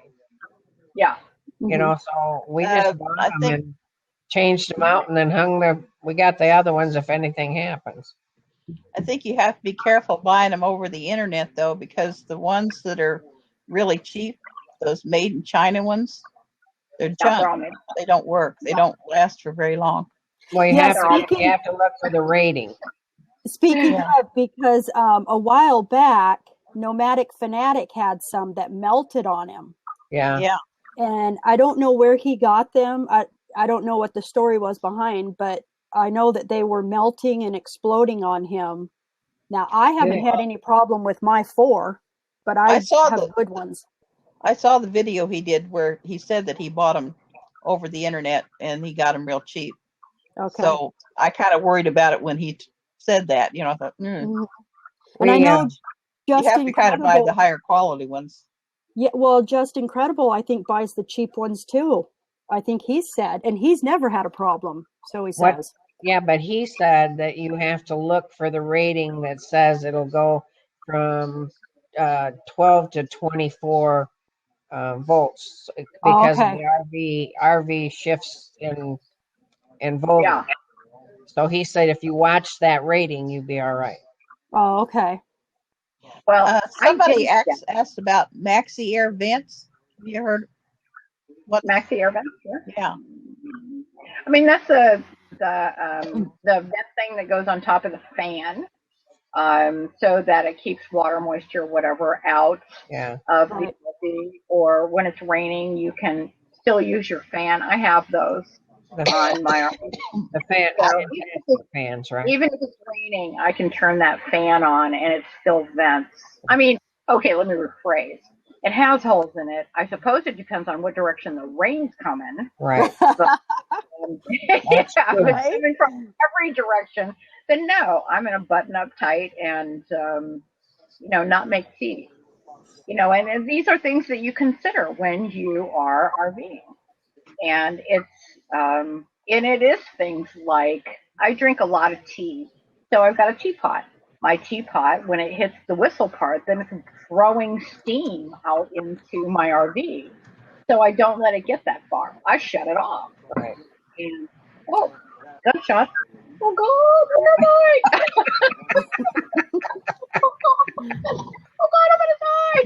Yeah. So we just bought I them think and changed them out, and then we got the other ones if anything happens. I think you have to be careful buying them over the internet though, because the ones that are really cheap, those made in China ones, they're junk. They don't work. They don't last for very long. Well, you have to look for the rating. Speaking of, because a while back, Nomadic Fanatic had some that melted on him. Yeah. And I don't know where he got them. I don't know what the story was behind, but I know that they were melting and exploding on him. Now, I haven't had any problem with my 4, but I have good ones. I saw the video he did where he said that he bought them over the internet and he got them real cheap. Okay. So I kind of worried about it when he said that. I thought, And I know you have to kind of buy the higher quality ones. Yeah, well, Just Incredible, I think, buys the cheap ones too. I think he said, and he's never had a problem, so he says. Yeah, but he said that you have to look for the rating that says it'll go from 12 to 24 volts because of the RV shifts in voltage. Yeah. So he said if you watch that rating, you'd be all right. Oh, okay. Well, somebody asked about Maxi Air vents. Have you heard what Maxi Air vents? Yeah. I mean, that's the vent thing that goes on top of the fan, so that it keeps water, moisture, whatever out of the RV. Or when it's raining, you can still use your fan. I have those on my RV. The fan, so fans, right? Even if it's raining, I can turn that fan on and it still vents. I mean, okay, let me rephrase. It has holes in it. I suppose it depends on what direction the rain's coming. Right. But, if it's coming from every direction, then no, I'm going to button up tight and, not make tea. And these are things that you consider when you are RVing. And it is things like I drink a lot of tea. So I've got a teapot. my teapot, when it hits the whistle part, then it's throwing steam out into my RV. So I don't let it get that far. I shut it off. Right. And, oh, gunshots. Oh, God, where am I? Oh, God, I'm going to die.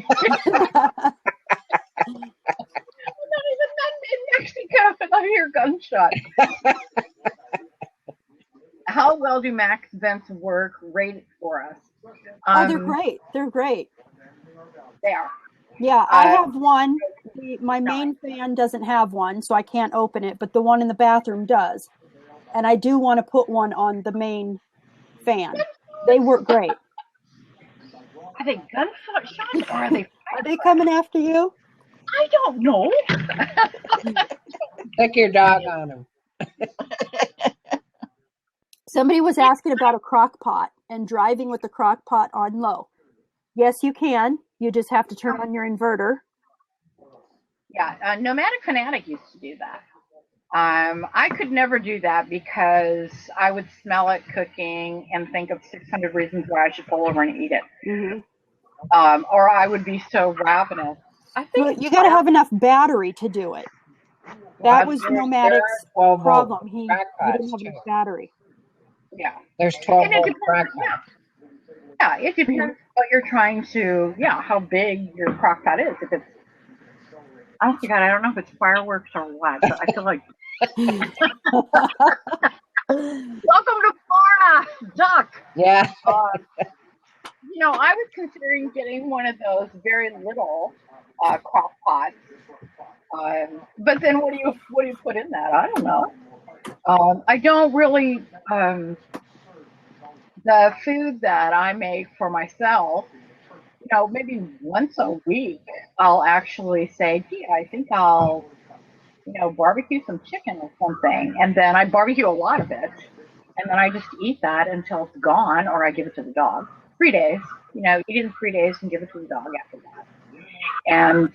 I'm not even in Mexico, and I hear gunshots. How well do Max vents work? Rate it for us. Oh, they're great. They're great. They are. Yeah, I have one. My main fan doesn't have one, so I can't open it, but the one in the bathroom does. And I do want to put one on the main fan. They work great. Are they gunshot shots or are they? Are they coming after you? I don't know. Take your dog on them. Somebody was asking about a crock pot and driving with the crock pot on low. Yes, you can. You just have to turn on your inverter. Yeah, Nomadic Fanatic used to do that. I could never do that because I would smell it cooking and think of 600 reasons why I should pull over and eat it. Mm-hmm. Or I would be so ravenous. I think Well, you got to have enough battery to do it. That was Nomadic's problem. He didn't have enough battery. Yeah. There's 12-volt crock pots. Yeah, it depends what you're trying to, how big your crock pot is. If it's, honest to God, I don't know if it's fireworks or what, but I feel like. Welcome to Florida, duck. Yeah. I was considering getting one of those very little crock pots. But then what do you put in that? I don't know. I don't really. The food that I make for myself, maybe once a week, I'll actually say, gee, I think I'll, barbecue some chicken or something. And then I barbecue a lot of it. And then I just eat that until it's gone, or I give it to the dog. 3 days, eat it in 3 days and give it to the dog after that. And,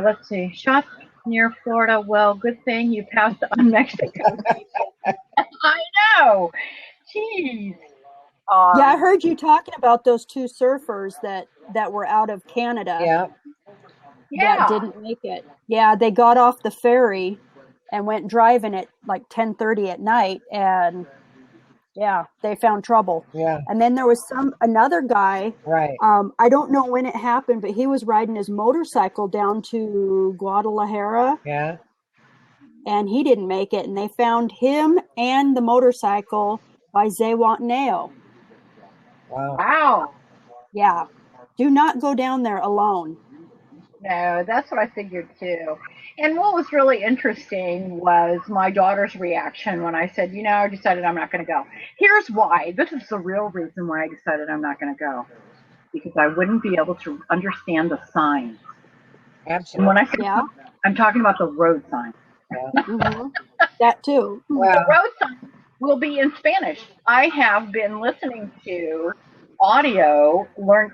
let's see, shots near Florida. Well, good thing you passed on Mexico. I know. Jeez. Yeah, I heard you talking about those two surfers that were out of Canada. Yeah. That didn't make it. Yeah, they got off the ferry and went driving at like 10:30 at night, and yeah, they found trouble. Yeah. And then there was another guy. Right. I don't know when it happened, but he was riding his motorcycle down to Guadalajara. Yeah. And he didn't make it, and they found him and the motorcycle by Zihuatanejo. Wow. Yeah. Do not go down there alone. No, that's what I figured too. And what was really interesting was my daughter's reaction when I said, I decided I'm not going to go. Here's why. This is the real reason why I decided I'm not going to go. Because I wouldn't be able to understand the signs. Absolutely. And when I say I'm talking about the road signs. Yeah. Mm-hmm. That too. Wow. The road signs will be in Spanish. I have been listening to audio,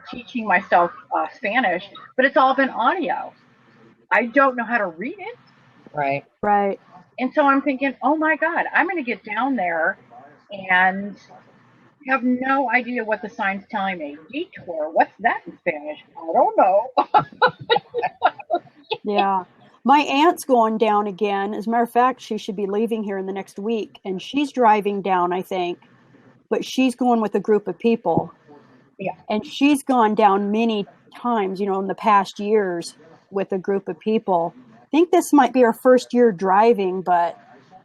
teaching myself Spanish, but it's all been audio. I don't know how to read it. Right. Right. And so I'm thinking, oh my God, I'm going to get down there and have no idea what the sign's telling me. Detour, what's that in Spanish? I don't know. Yeah. My aunt's going down again. As a matter of fact, she should be leaving here in the next week, and she's driving down, I think, but she's going with a group of people. Yeah. And she's gone down many times, in the past years with a group of people. I think this might be her first year driving, but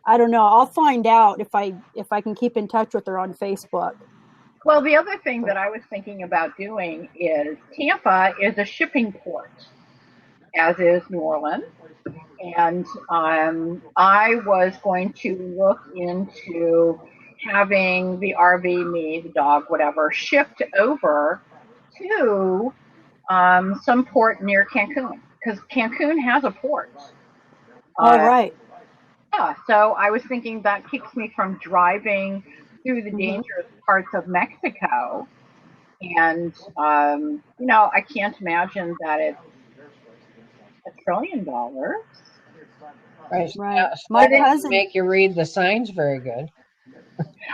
I don't know. I'll find out if I can keep in touch with her on Facebook. Well, the other thing that I was thinking about doing is Tampa is a shipping port, as is New Orleans. And I was going to look into having the RV, me, the dog, whatever, shipped over to some port near Cancun, because Cancun has a port. All right. Yeah, so I was thinking that keeps me from driving through the dangerous parts of Mexico. And, I can't imagine that it's $1 trillion. Right. Right. My cousin make you read the signs very good.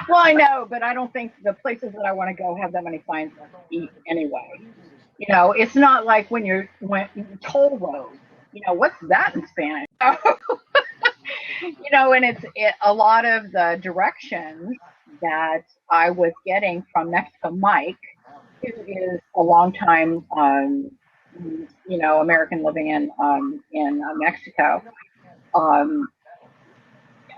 Well, I know, but I don't think the places that I want to go have that many signs to eat anyway. It's not like when toll road. What's that in Spanish? And a lot of the directions that I was getting from Mexico Mike, who is a longtime, American living in Mexico.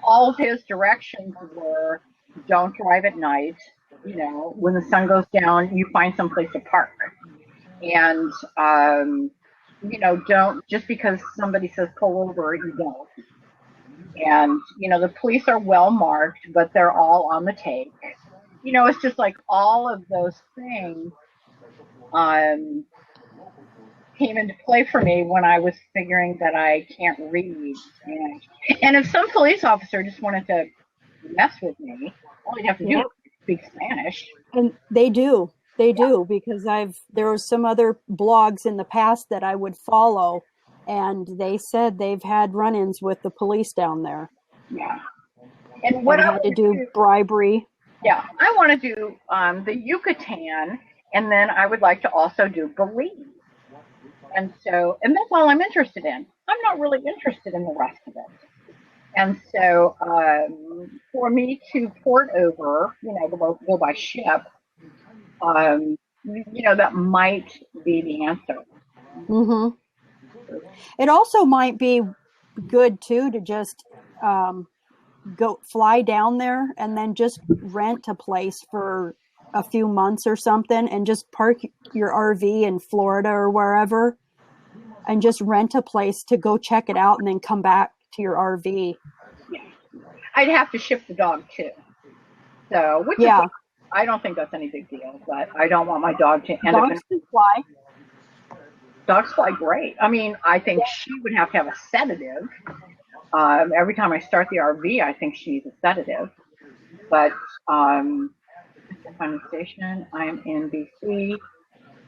All of his directions were, don't drive at night. When the sun goes down, you find someplace to park. And, don't, just because somebody says pull over, you don't. And, the police are well marked, but they're all on the take. It's just like all of those things came into play for me when I was figuring that I can't read. And if some police officer just wanted to mess with me, all he'd have to do is speak Spanish. And they do. They do, because there were some other blogs in the past that I would follow, and they said they've had run-ins with the police down there. Yeah. And what I had to do bribery. Yeah, I want to do the Yucatan, and then I would like to also do Belize. And that's all I'm interested in. I'm not really interested in the rest of it. And so for me to port over, go by ship, that might be the answer. Mm-hmm. It also might be good too to just go fly down there and then just rent a place for a few months or something, and just park your RV in Florida or wherever, and just rent a place to go check it out and then come back to your RV. Yeah. I'd have to ship the dog too. So, I don't think that's any big deal, but I don't want my dog to end up in... Dogs can fly. Dogs fly great. I mean, I think she would have to have a sedative. Every time I start the RV, I think she needs a sedative. But Final Station, I'm in BC.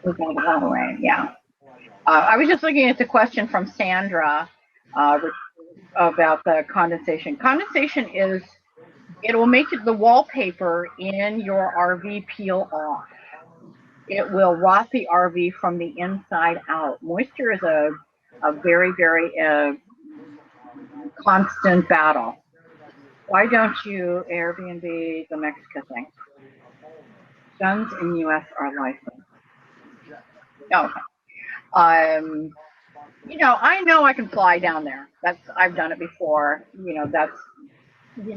We've got a lot of rain. Yeah. I was just looking at the question from Sandra about the condensation. Condensation it will make the wallpaper in your RV peel off. It will rot the RV from the inside out. Moisture is a very, very constant battle. Why don't you Airbnb the Mexico thing? Guns in U.S. are licensed. Oh, okay. I know I can fly down there. I've done it before.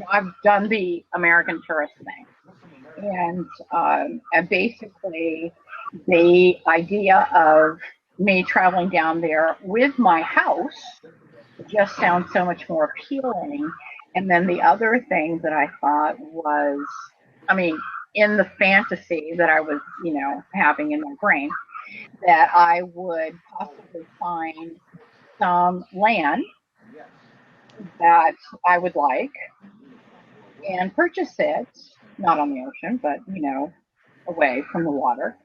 I've done the American tourist thing. And basically the idea of me traveling down there with my house just sounds so much more appealing. And then the other thing that I thought was, in the fantasy that I was, having in my brain, that I would possibly find some land that I would like and purchase it, not on the ocean, but, away from the water,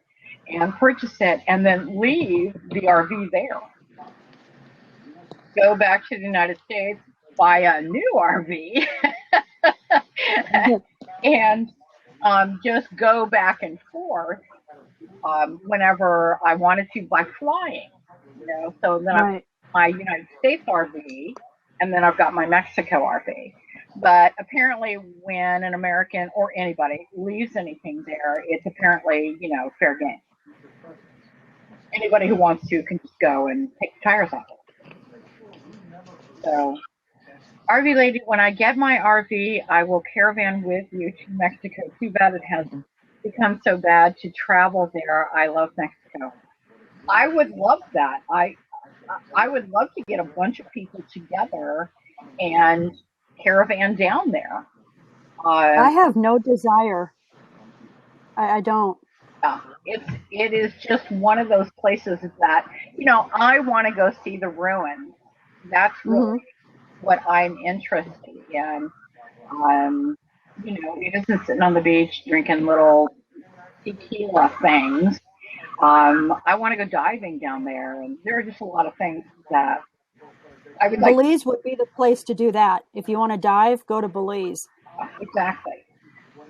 and purchase it and then leave the RV there. Go back to the United States, buy a new RV, and just go back and forth whenever I wanted to by flying. So then I've got my United States RV, and then I've got my Mexico RV. But apparently when an American or anybody leaves anything there, it's apparently, fair game. Anybody who wants to can just go and take the tires off it. So, RV lady, when I get my RV, I will caravan with you to Mexico. Too bad it has become so bad to travel there. I love Mexico. I would love that. I would love to get a bunch of people together and caravan down there. I have no desire. I don't. It is just one of those places that, I want to go see the ruins. That's really what I'm interested in. It isn't sitting on the beach drinking little tequila things. I want to go diving down there, and there are just a lot of things that I would like. Belize would be the place to do that. If you want to dive, go to Belize. Exactly.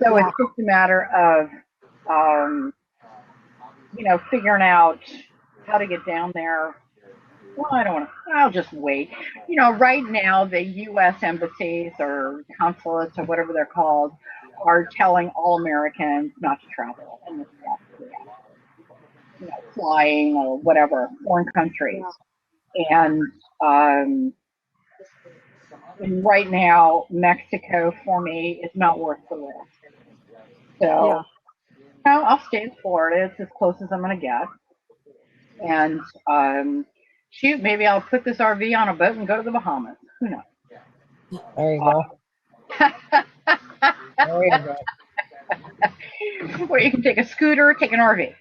So Yeah. it's just a matter of, figuring out how to get down there. Well, I don't want to. I'll just wait. Right now the U.S. embassies or consulates or whatever they're called are telling all Americans not to travel in this stuff. Flying or whatever, foreign countries. And right now, Mexico for me is not worth the risk. So, I'll stay in Florida. It's as close as I'm going to get. And shoot, maybe I'll put this RV on a boat and go to the Bahamas. Who knows? There you go. There you go. Where you can take a scooter, take an RV.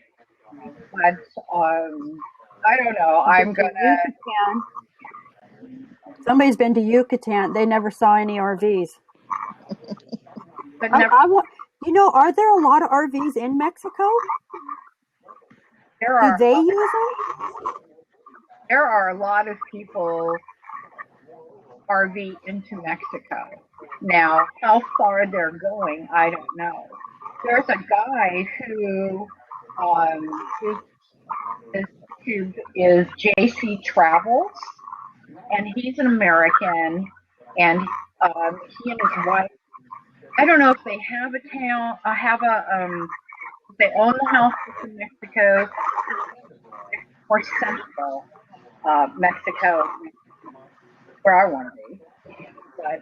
But I don't know. I'm gonna. Yucatan. Somebody's been to Yucatan. They never saw any RVs. But never, I want. Are there a lot of RVs in Mexico? there Do are they use them? there are a lot of people RV into Mexico. Now, how far they're going, I don't know. There's a guy who his tube is JC Travels, and he's an American, and he and his wife. I don't know if they have a town. They own the house in Mexico, or central Mexico, where I want to be. But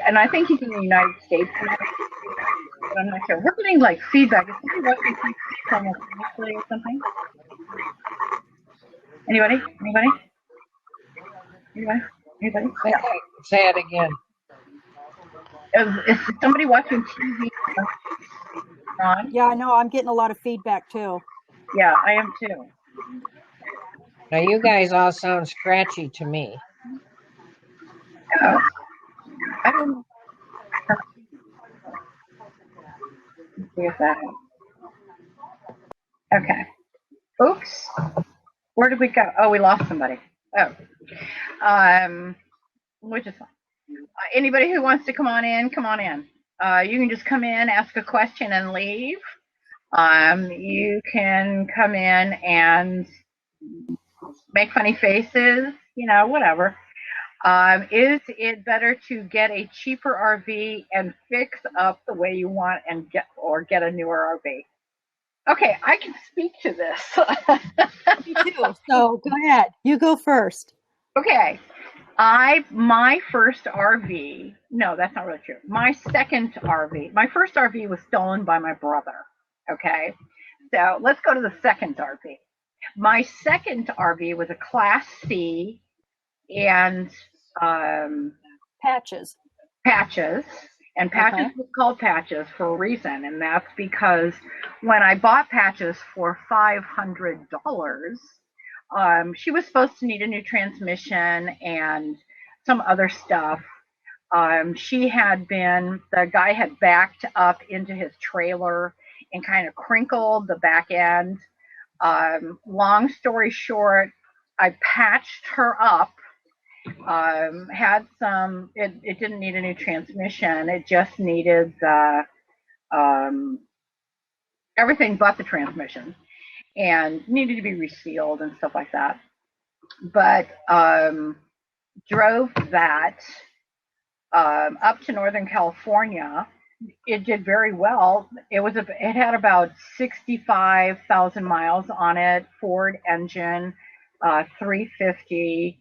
and I think he's in the United States now. But I'm not sure. We're getting like feedback. Is somebody watching simultaneously or something? Anybody? Say it again. Is somebody watching TV on? Yeah, I know. I'm getting a lot of feedback too. Yeah, I am too. Now you guys all sound scratchy to me. Oh, I don't know. Let's see if that helps. Okay. Oops. Where did we go? Oh, we lost somebody. Oh. Which is fine. Anybody who wants to come on in, come on in. You can just come in, ask a question, and leave. You can come in and make funny faces, whatever. Is it better to get a cheaper RV and fix up the way you want and get a newer RV? Okay, I can speak to this. Me too. So go ahead. You go first. Okay. My first RV, no, that's not really true. My first RV was stolen by my brother. Okay. So let's go to the second RV. My second RV was a Class C and Patches. And Patches was called Patches for a reason, and that's because when I bought Patches for $500, she was supposed to need a new transmission and some other stuff. The guy had backed up into his trailer and kind of crinkled the back end. Long story short, I patched her up. It didn't need a new transmission. It just needed everything but the transmission, and needed to be resealed and stuff like that. But drove that up to Northern California. It did very well. It had about 65,000 miles on it. Ford engine, 350.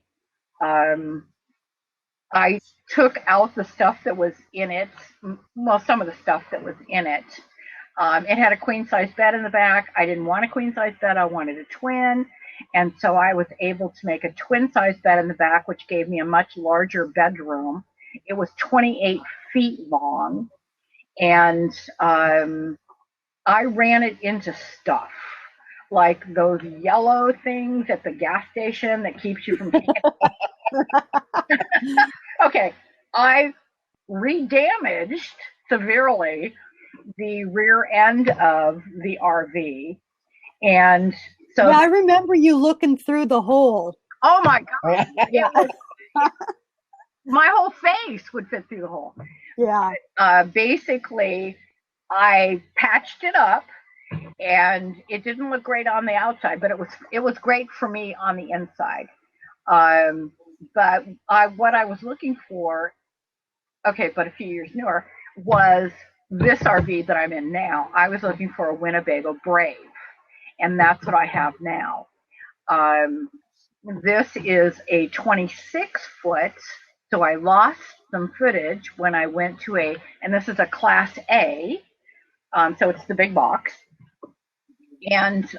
I took out the stuff that was in it. Well, some of the stuff that was in it. It had a queen size bed in the back. I didn't want a queen size bed. I wanted a twin. And so I was able to make a twin size bed in the back, which gave me a much larger bedroom. It was 28 feet long. And I ran it into stuff like those yellow things at the gas station that keeps you from Okay, I redamaged severely the rear end of the RV. And so I remember you looking through the hole. Oh my God. Yeah. My whole face would fit through the hole. Yeah. Basically, I patched it up, and it didn't look great on the outside, but it was great for me on the inside. Um, but what I was looking for, okay, but a few years newer, was this RV that I'm in now. I was looking for a Winnebago Brave, and that's what I have now. Um, this is a 26 foot, so I lost some footage when I went to and this is a Class A, so it's the big box. And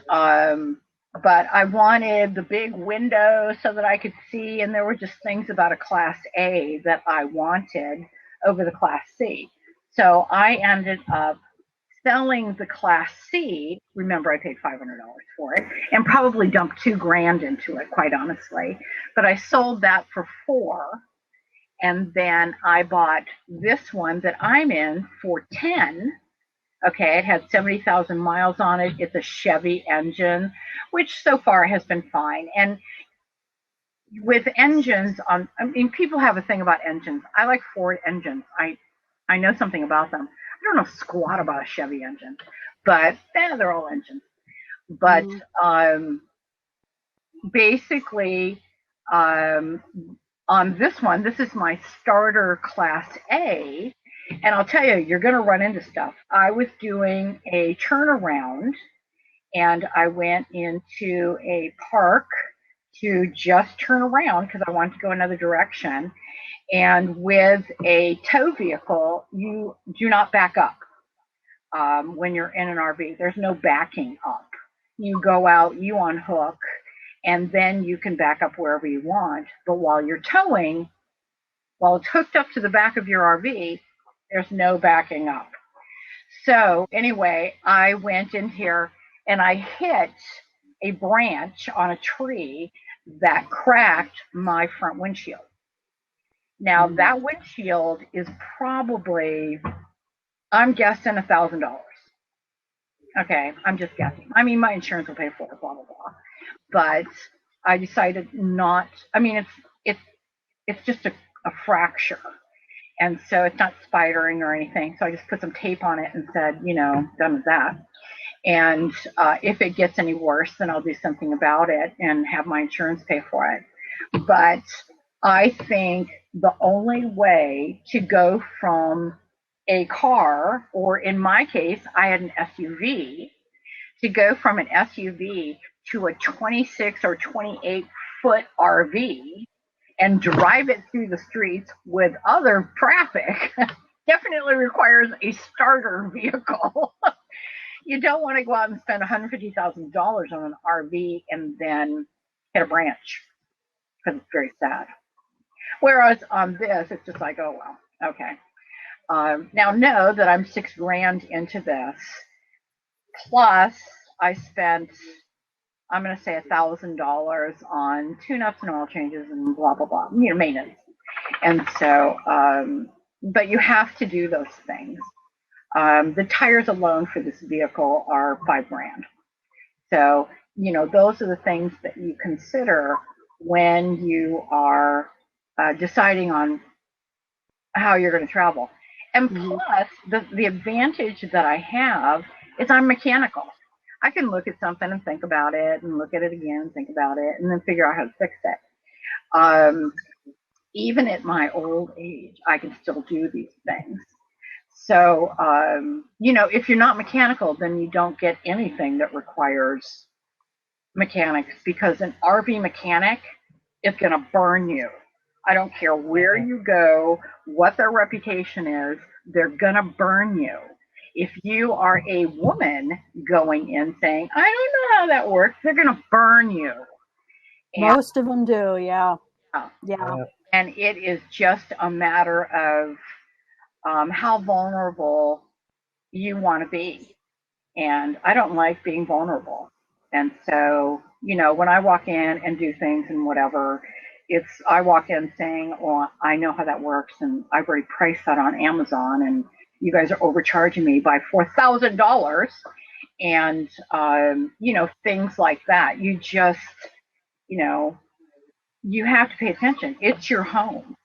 but I wanted the big window so that I could see, and there were just things about a Class A that I wanted over the Class C. So I ended up selling the Class C. Remember, I paid $500 for it, and probably dumped $2,000 into it, quite honestly. But I sold that for $4,000, and then I bought this one that I'm in for $10,000. Okay, it had 70,000 miles on it. It's a Chevy engine, which so far has been fine. And with engines I mean, people have a thing about engines. I like Ford engines. I know something about them. I don't know squat about a Chevy engine, but they're all engines. But basically, on this one, this is my starter Class A. And I'll tell you, you're going to run into stuff. I was doing a turnaround, and I went into a park to just turn around because I wanted to go another direction. And with a tow vehicle, you do not back up when you're in an RV. There's no backing up. You go out, you unhook, and then you can back up wherever you want. But while you're towing, while it's hooked up to the back of your RV, there's no backing up. So anyway, I went in here and I hit a branch on a tree that cracked my front windshield. Now that windshield is probably, I'm guessing $1,000. Okay, I'm just guessing. I mean, my insurance will pay for it, blah blah blah. But I decided not. I mean, it's just a fracture, and so it's not spidering or anything. So I just put some tape on it and said, done with that. And if it gets any worse, then I'll do something about it and have my insurance pay for it. But I think the only way to go from a car, or in my case, I had an SUV, to go from an SUV to a 26 or 28 foot RV and drive it through the streets with other traffic definitely requires a starter vehicle. You don't want to go out and spend $150,000 on an RV and then hit a branch, because it's very sad. Whereas on this, it's just like, oh, well, okay. Now know that I'm $6,000 into this. Plus, I spent, I'm going to say $1,000 on tune-ups and oil changes and blah, blah, blah, maintenance. And so, but you have to do those things. The tires alone for this vehicle are $5,000. So, those are the things that you consider when you are deciding on how you're going to travel. And plus, the advantage that I have is I'm mechanical. I can look at something and think about it, and look at it again and think about it, and then figure out how to fix it. Even at my old age, I can still do these things. So, if you're not mechanical, then you don't get anything that requires mechanics, because an RV mechanic is going to burn you. I don't care where you go, what their reputation is, they're going to burn you. If you are a woman going in saying, I don't know how that works, they're going to burn you. And, most of them do, yeah. And it is just a matter of how vulnerable you want to be. And I don't like being vulnerable. And so, when I walk in and do things and whatever, I walk in saying, oh, I know how that works, and I've already priced that on Amazon, and you guys are overcharging me by $4,000, and, things like that. You just, you have to pay attention. It's your home.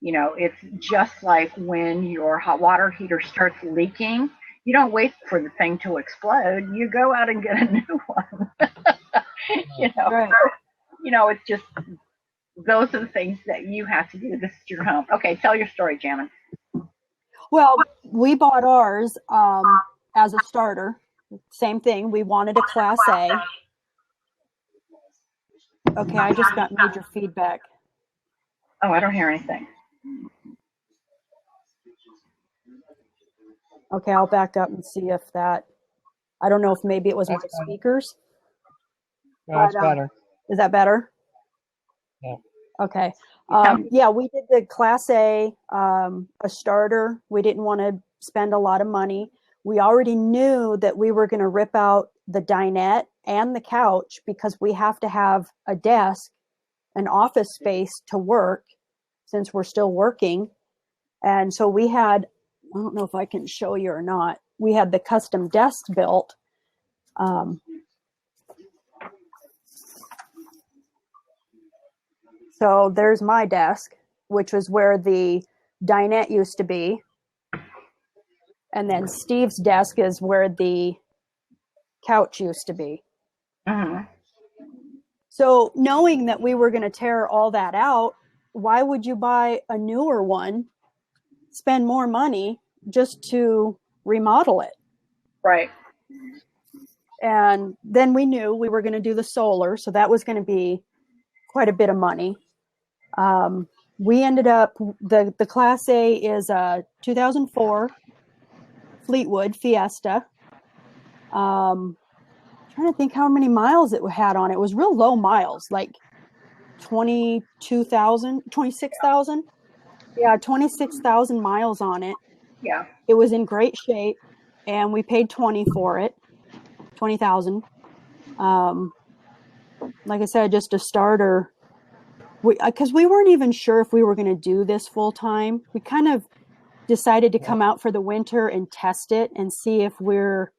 You know, it's just like when your hot water heater starts leaking. You don't wait for the thing to explode. You go out and get a new one. Right. It's just those are the things that you have to do. This is your home. Okay, tell your story, Janet. Well, we bought ours as a starter. Same thing. We wanted a Class A. Okay, I just got major feedback. Oh, I don't hear anything. Okay, I'll back up and see if that. I don't know if maybe it was That's my better. speakers. No, it's But, better. Is that better? Yeah. Okay. Yeah, we did the Class A, a starter. We didn't want to spend a lot of money. We already knew that we were going to rip out the dinette and the couch because we have to have a desk, an office space to work since we're still working. And so we had, I don't know if I can show you or not, we had the custom desk built. So there's my desk, which was where the dinette used to be. And then Steve's desk is where the couch used to be. Mm-hmm. So knowing that we were going to tear all that out, why would you buy a newer one, spend more money just to remodel it? Right. And then we knew we were going to do the solar, so that was going to be quite a bit of money. We ended up, the Class A is a 2004 Fleetwood Fiesta. Trying to think how many miles it had on it. It was real low miles, like 26,000. Yeah, 26,000 miles on it. Yeah. It was in great shape, and we paid 20 for it, 20,000. Like I said, just a starter. Because we weren't even sure if we were going to do this full time. We kind of decided to come out for the winter and test it and see if we're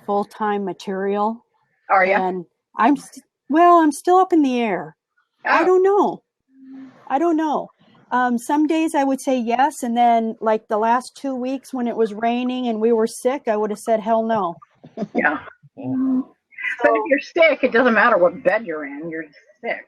full-time material. Are you? And I'm still up in the air. Oh. I don't know. Some days I would say yes, and then like the last 2 weeks when it was raining and we were sick, I would have said hell no. Yeah. But if you're sick, it doesn't matter what bed you're in. You're sick.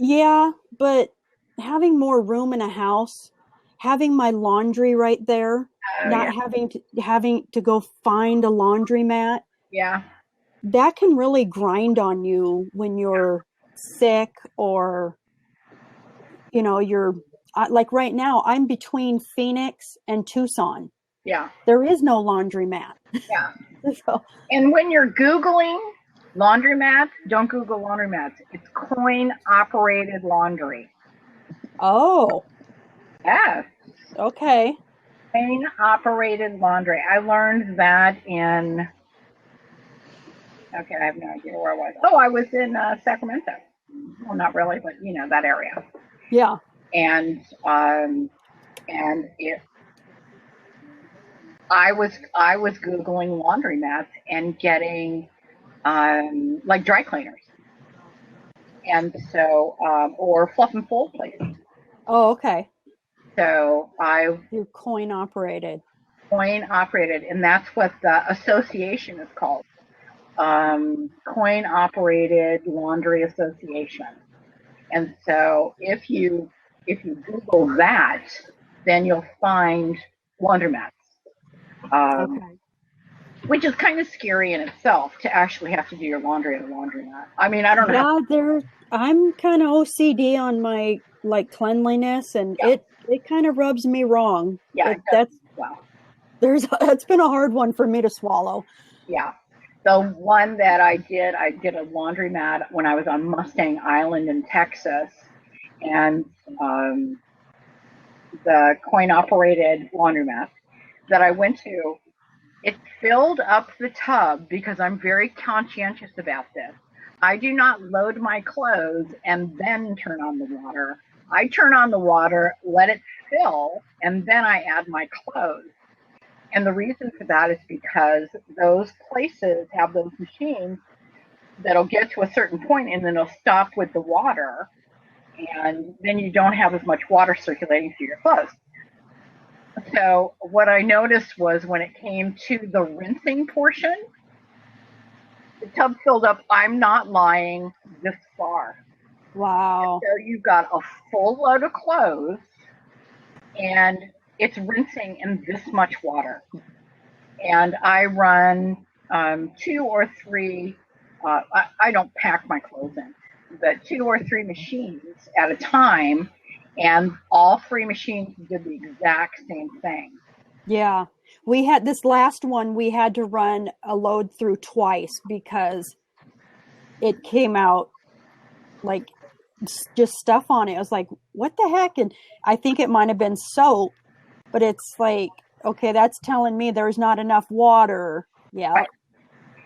Yeah, but having more room in a house, having my laundry right there, not having to go find a laundromat, Yeah. that can really grind on you when you're sick or, you're like right now, I'm between Phoenix and Tucson. Yeah. There is no laundromat. Yeah. So, And when you're Googling laundromats, don't Google laundromats. It's coin-operated laundry. oh, Yes. okay. Coin-operated laundry. I learned that in, okay, I have no idea where I was. Oh, I was in Sacramento. Well, not really, but that area. Yeah. And I was Googling laundromats and getting like dry cleaners, and so or fluff and fold places. Oh, okay. So You're coin operated, and that's what the association is called, Coin Operated Laundry Association. And so if you Google that, then you'll find laundromats. okay. Which is kind of scary in itself to actually have to do your laundry at a laundromat. I mean, I don't know. Yeah, I'm kind of OCD on my like cleanliness, and it kind of rubs me wrong. Yeah, That's been a hard one for me to swallow. Yeah. The one that I did a laundromat when I was on Mustang Island in Texas, and the coin-operated laundromat that I went to, it filled up the tub because I'm very conscientious about this. I do not load my clothes and then turn on the water. I turn on the water, let it fill, and then I add my clothes. And the reason for that is because those places have those machines that'll get to a certain point and then they'll stop with the water. and then you don't have as much water circulating through your clothes. So what I noticed was when it came to the rinsing portion, the tub filled up. I'm not lying, this far. Wow. So you've got a full load of clothes, and it's rinsing in this much water. And I run 2 or 3. I don't pack my clothes in, but 2 or 3 machines at a time, and all 3 machines did the exact same thing. Yeah. We had this last one, we had to run a load through twice because it came out like just stuff on it. I was like, what the heck? And I think it might have been soap, but it's like, okay, that's telling me there's not enough water. Yeah. Right.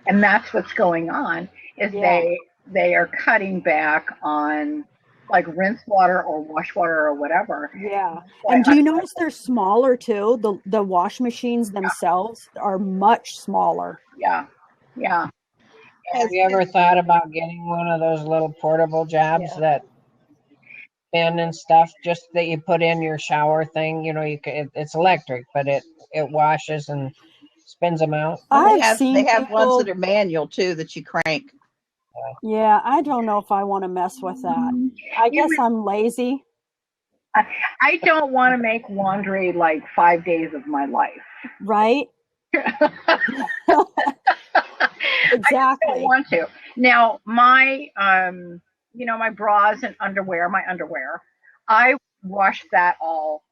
And that's what's going on, is they are cutting back on like rinse water or wash water or whatever. Yeah. And do you notice they're smaller too? The wash machines themselves are much smaller. Yeah. Yeah. Have you ever thought about getting one of those little portable jobs that spin and stuff, just that you put in your shower thing? You know, it's electric, but it washes and spins them out. Well, I've seen they have people, ones that are manual too that you crank. yeah, I don't know if I want to mess with that. I guess I'm lazy. I don't want to make laundry like 5 days of my life. Right? Exactly. I just don't want to. Now, my my bras and underwear, I wash that all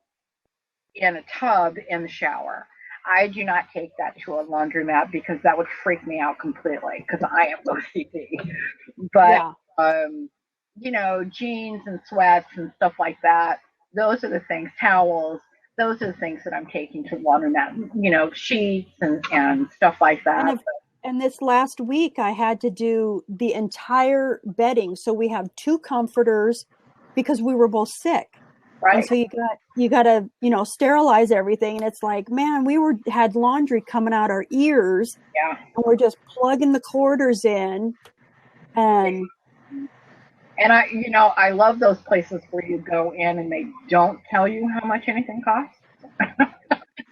in a tub in the shower. I do not take that to a laundromat because that would freak me out completely because I am OCD. But jeans and sweats and stuff like that, those are the things, towels, those are the things that I'm taking to the laundromat, sheets and stuff like that. And this last week I had to do the entire bedding. So we have 2 comforters because we were both sick. Right. And so you got to, sterilize everything. And it's like, man, had laundry coming out our ears. Yeah. And we're just plugging the quarters in. And I love those places where you go in and they don't tell you how much anything costs.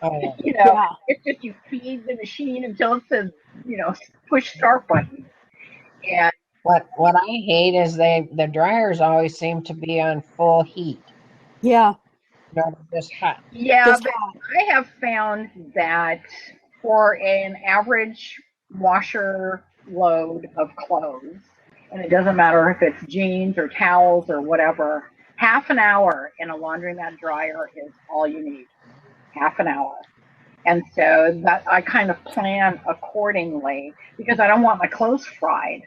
It's just you feed the machine until it says, push start button. And what I hate is the dryers always seem to be on full heat. Yeah. Just hot. Yeah, just but hot. I have found that for an average washer load of clothes, and it doesn't matter if it's jeans or towels or whatever, half an hour in a laundromat dryer is all you need. Half an hour. And so that I kind of plan accordingly because I don't want my clothes fried.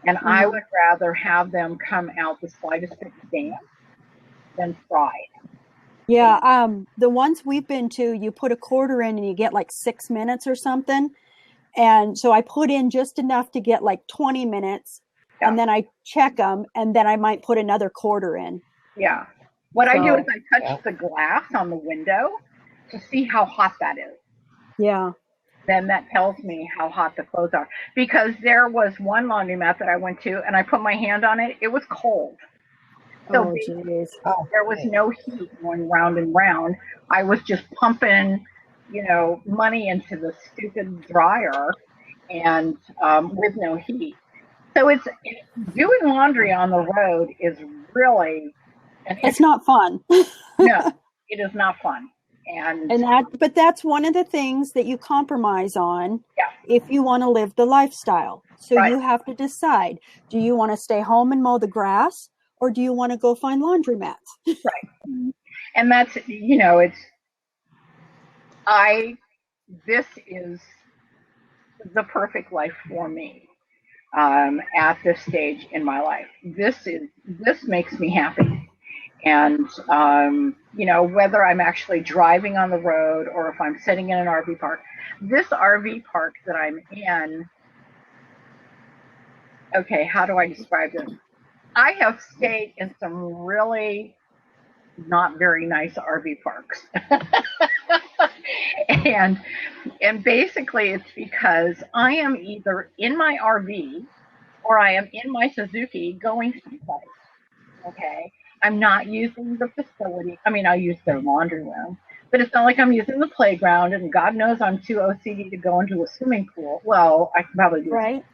And I would rather have them come out the slightest bit damp than fried. Yeah, the ones we've been to, you put a quarter in and you get like 6 minutes or something. And so I put in just enough to get like 20 minutes and then I check them and then I might put another quarter in. Yeah. What I do is I touch the glass on the window to see how hot that is. Yeah. Then that tells me how hot the clothes are. Because there was one laundromat that I went to and I put my hand on it. It was cold. So there was no heat going round and round. I was just pumping, money into the stupid dryer and with no heat. So doing laundry on the road is really... It's not fun. No, it is not fun. But that's one of the things that you compromise on if you want to live the lifestyle. So you have to decide, do you want to stay home and mow the grass or do you want to go find laundromats? Right. And that's, this is the perfect life for me at this stage in my life. This makes me happy. And, whether I'm actually driving on the road or if I'm sitting in an RV park, this RV park that I'm in, okay, how do I describe this? I have stayed in some really not very nice RV parks. and basically it's because I am either in my RV or I am in my Suzuki going someplace. Okay. I'm not using the facility. I mean, I use their laundry room, but it's not like I'm using the playground. And God knows I'm too OCD to go into a swimming pool. Well, I can probably do it, Right?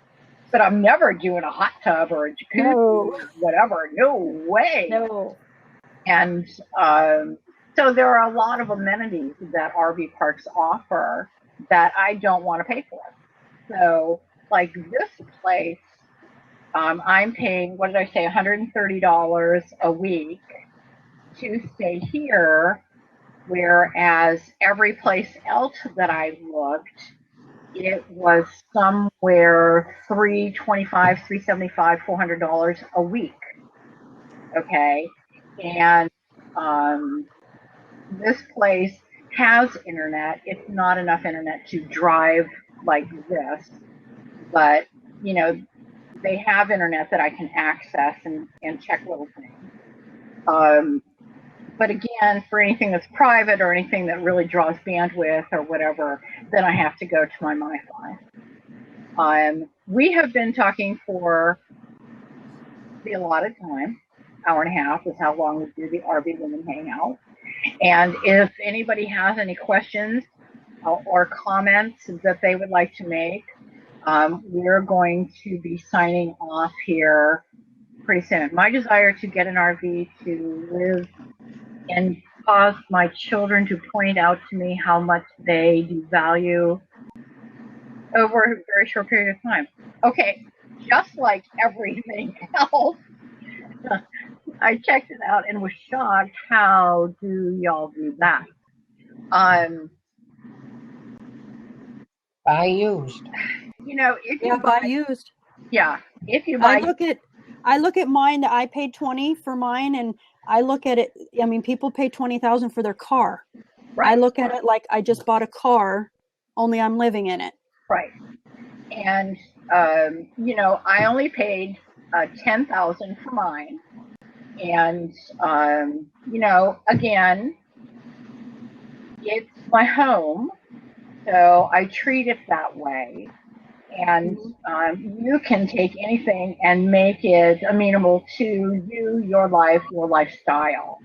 but I'm never doing a hot tub or a jacuzzi No. or whatever. No way. No. And so there are a lot of amenities that RV parks offer that I don't want to pay for. So, like this place, I'm paying, what did I say, $130 a week to stay here, whereas every place else that I looked, it was somewhere $325, $375, $400 a week. Okay, and this place has internet. It's not enough internet to drive like this, but you know, they have internet that I can access and check little things. But again, for anything that's private or anything that really draws bandwidth or whatever, then I have to go to my MiFi. We have been talking for the allotted time. Hour and a half is how long we do the RV Women Hangout. And if anybody has any questions or comments that they would like to make, we're going to be signing off here pretty soon. My desire to get an RV to live and cause my children to point out to me how much they devalue over a very short period of time. Okay, just like everything else, I checked it out and was shocked. How do y'all do that? Buy used. You know, if you Yeah, buy used. yeah, if you buy, I look at mine. I paid $20 for mine, and I look at it. I mean, people pay $20,000 for their car. right, I look at it like I just bought a car, only I'm living in it. right, and you know, I only paid $10,000 for mine, and you know, again, it's my home, so I treat it that way. And you can take anything and make it amenable to you, your life, your lifestyle.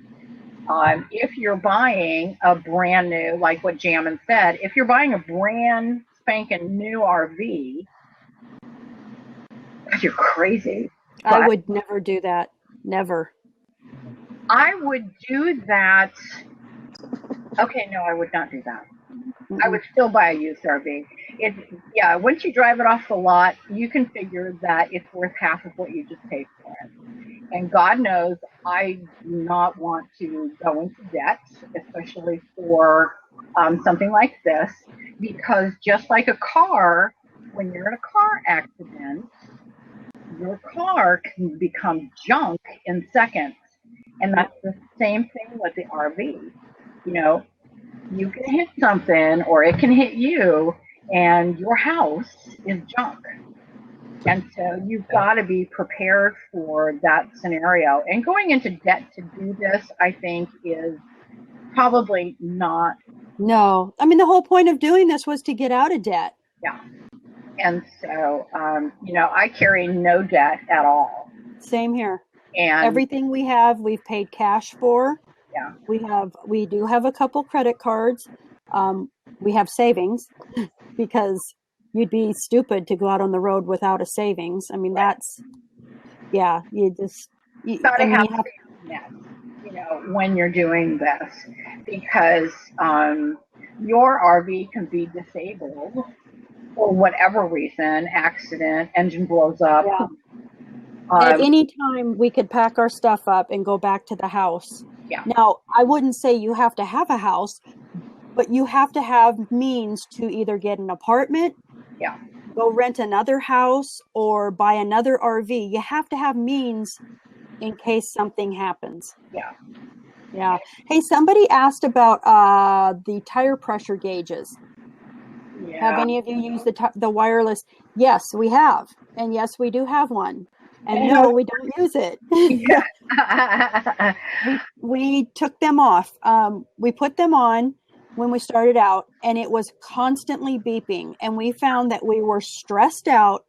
If you're buying a brand new, like what Jammin said, if you're buying a brand spanking new RV, you're crazy. I would never do that. Never. I would do that. Okay, no, I would not do that. I would still buy a used RV. Yeah, once you drive it off the lot, you can figure that it's worth half of what you just paid for it. And God knows I do not want to go into debt, especially for something like this, because just like a car, when you're in a car accident, your car can become junk in seconds. And that's the same thing with the RV. You know, you can hit something or it can hit you and your house is junk. And so you've got to be prepared for that scenario. And going into debt to do this, I think, is probably not. No. I mean, the whole point of doing this was to get out of debt. Yeah. And so, you know, I carry no debt at all. Same here. And everything we have, we've paid cash for. Yeah. We do have a couple credit cards. We have savings because you'd be stupid to go out on the road without a savings. I mean, that's, yeah, you just, you gotta have net, you know, when you're doing this, because your RV can be disabled for whatever reason, accident, engine blows up. Yeah. At any time, we could pack our stuff up and go back to the house. Yeah. Now, I wouldn't say you have to have a house, but you have to have means to either get an apartment, yeah, go rent another house, or buy another RV. You have to have means in case something happens. Yeah. Yeah. Hey, somebody asked about the tire pressure gauges. Yeah. Have any of you used the wireless? Yes, we have. And yes, we do have one. And no, we don't use it. Yeah. we took them off. We put them on when we started out, and it was constantly beeping. And we found that we were stressed out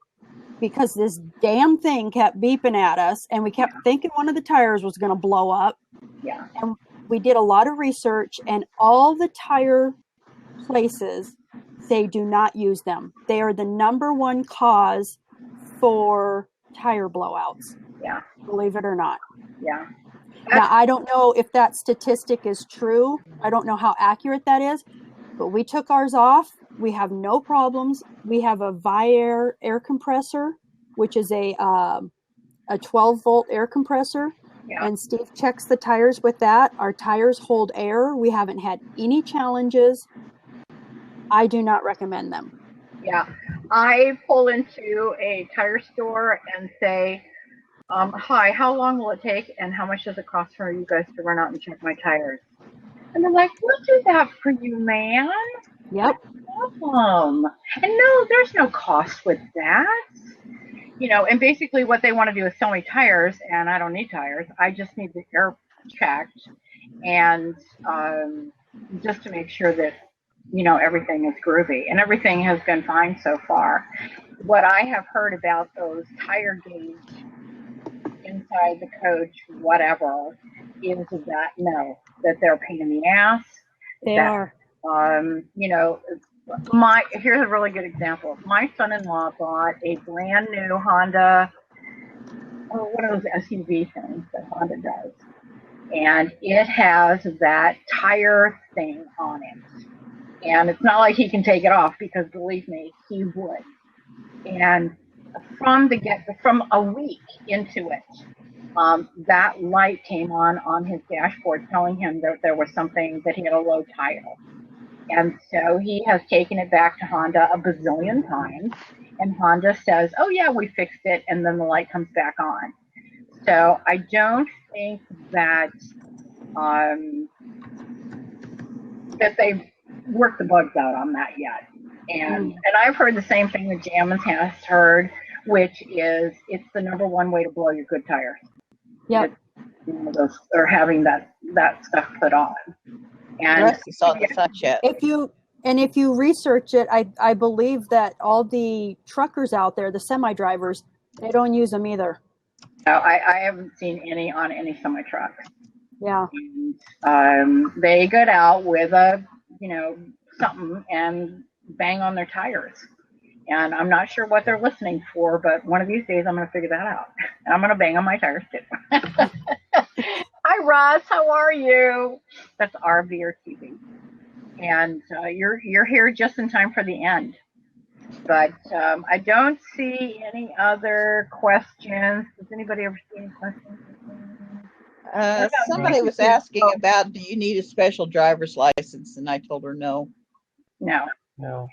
because this damn thing kept beeping at us, and we kept thinking one of the tires was going to blow up. Yeah. And we did a lot of research, and all the tire places say do not use them. They are the number one cause for tire blowouts. Yeah. Believe it or not. Yeah. Now, I don't know if that statistic is true. I don't know how accurate that is, but we took ours off. We have no problems. We have a Viair air compressor, which is a 12-volt air compressor. Yeah. And Steve checks the tires with that. Our tires hold air. We haven't had any challenges. I do not recommend them. Yeah. I pull into a tire store and say, hi, how long will it take and how much does it cost for you guys to run out and check my tires? And they're like, we'll do that for you, ma'am. Yep. No problem. And no, there's no cost with that. You know, and basically what they want to do is sell me tires, and I don't need tires. I just need the air checked, and just to make sure that, you know, everything is groovy. And everything has been fine so far. What I have heard about those tire gauge inside the coach, whatever, is that no, that they're a pain in the ass. They are. You know, here's a really good example. My son-in-law bought a brand new Honda, one of those SUV things that Honda does, and it has that tire thing on it. And it's not like he can take it off, because believe me, he would. And from a week into it, that light came on his dashboard telling him that there was something, that he had a low tire. And so he has taken it back to Honda a bazillion times, and Honda says, oh yeah, we fixed it, and then the light comes back on. So I don't think that that they've worked the bugs out on that yet. And I've heard the same thing that Jammins has heard, which is it's the number one way to blow your good tires. Yep. Or having that stuff put on. And Rusty saw the sun yet. If you research it, I believe that all the truckers out there, the semi drivers, they don't use them either. No, I haven't seen any on any semi trucks. Yeah. And, they get out with a, you know, something and bang on their tires. And I'm not sure what they're listening for, but one of these days I'm going to figure that out. And I'm going to bang on my tires too. Hi, Ross. How are you? That's RVWH. And you're here just in time for the end. But I don't see any other questions. Does anybody ever see any questions? Somebody was asking about, do you need a special driver's license? And I told her no. No. No.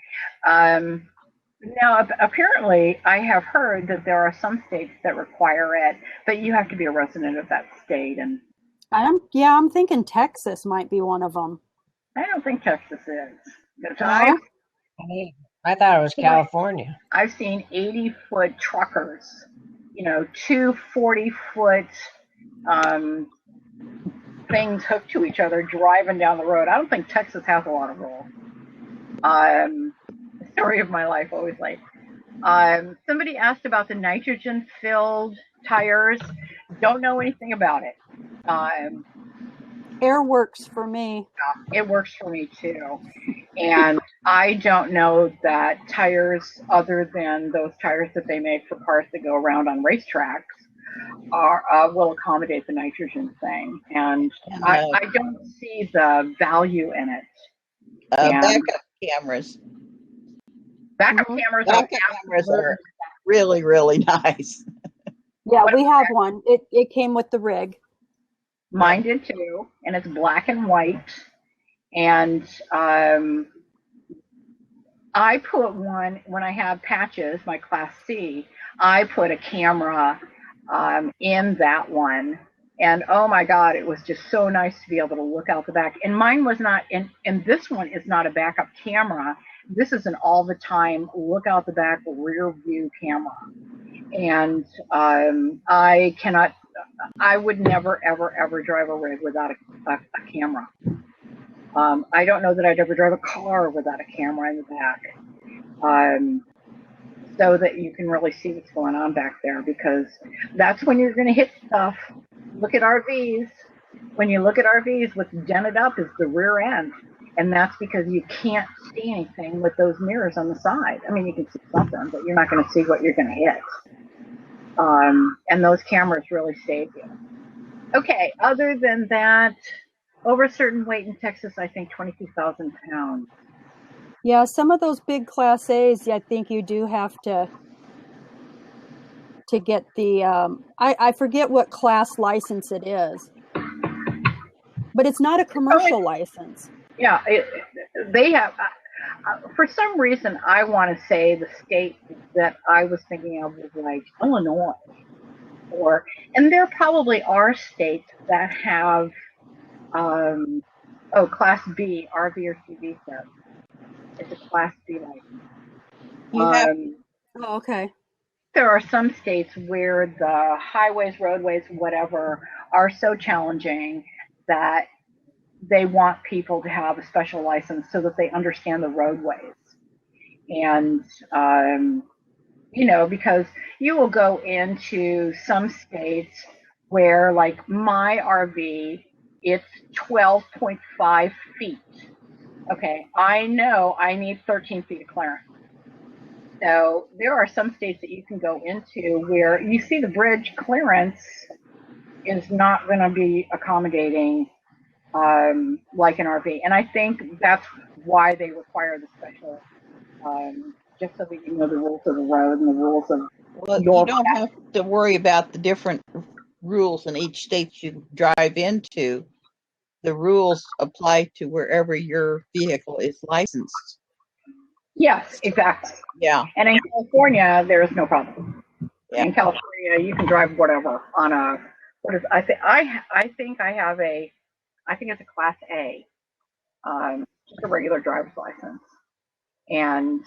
Now, apparently, I have heard that there are some states that require it, but you have to be a resident of that state. And I'm thinking Texas might be one of them. I don't think Texas is. I thought it was California. I've seen 80-foot truckers, you know, 2 40-foot things hooked to each other driving down the road. I don't think Texas has a lot of rules. Story of my life, always like. Somebody asked about the nitrogen-filled tires. Don't know anything about it. Air works for me. It works for me too. And I don't know that tires, other than those tires that they make for cars that go around on racetracks, will accommodate the nitrogen thing. And I don't see the value in it. Backup cameras. Backup cameras are really, really nice. Yeah, we have one. It came with the rig. Mine did too, and it's black and white. And I put one, when I have patches, my Class C, I put a camera in that one. And oh my God, it was just so nice to be able to look out the back. And mine was not, and this one is not a backup camera. This is an all the time look out the back rear view camera. And I would never, ever, ever drive a rig without a camera. I don't know that I'd ever drive a car without a camera in the back. so that you can really see what's going on back there, because that's when you're going to hit stuff. Look at RVs. When you look at RVs, what's dented up is the rear end. And that's because you can't see anything with those mirrors on the side. I mean, you can see something, but you're not going to see what you're going to hit. And those cameras really save you. Okay, other than that, over a certain weight in Texas, I think 22,000 pounds. Yeah, some of those big Class A's, I think you do have to get the, I forget what class license it is, but it's not a commercial license. Yeah, they have, for some reason, I want to say the state that I was thinking of was like Illinois. And there probably are states that have, Class B, RV or CV set. It's a Class B license. Oh, okay. There are some states where the highways, roadways, whatever, are so challenging that they want people to have a special license so that they understand the roadways. And, because you will go into some states where, like my RV, it's 12.5 feet. Okay, I know I need 13 feet of clearance. So there are some states that you can go into where you see the bridge clearance is not going to be accommodating like an RV. And I think that's why they require the special, just so that you know the rules of the road and the rules of you don't have to worry about the different rules in each state you drive into. The rules apply to wherever your vehicle is licensed. Yes, exactly. Yeah. And in California, there is no problem. Yeah. In California, you can drive whatever on a, I think it's a Class A, just a regular driver's license. And,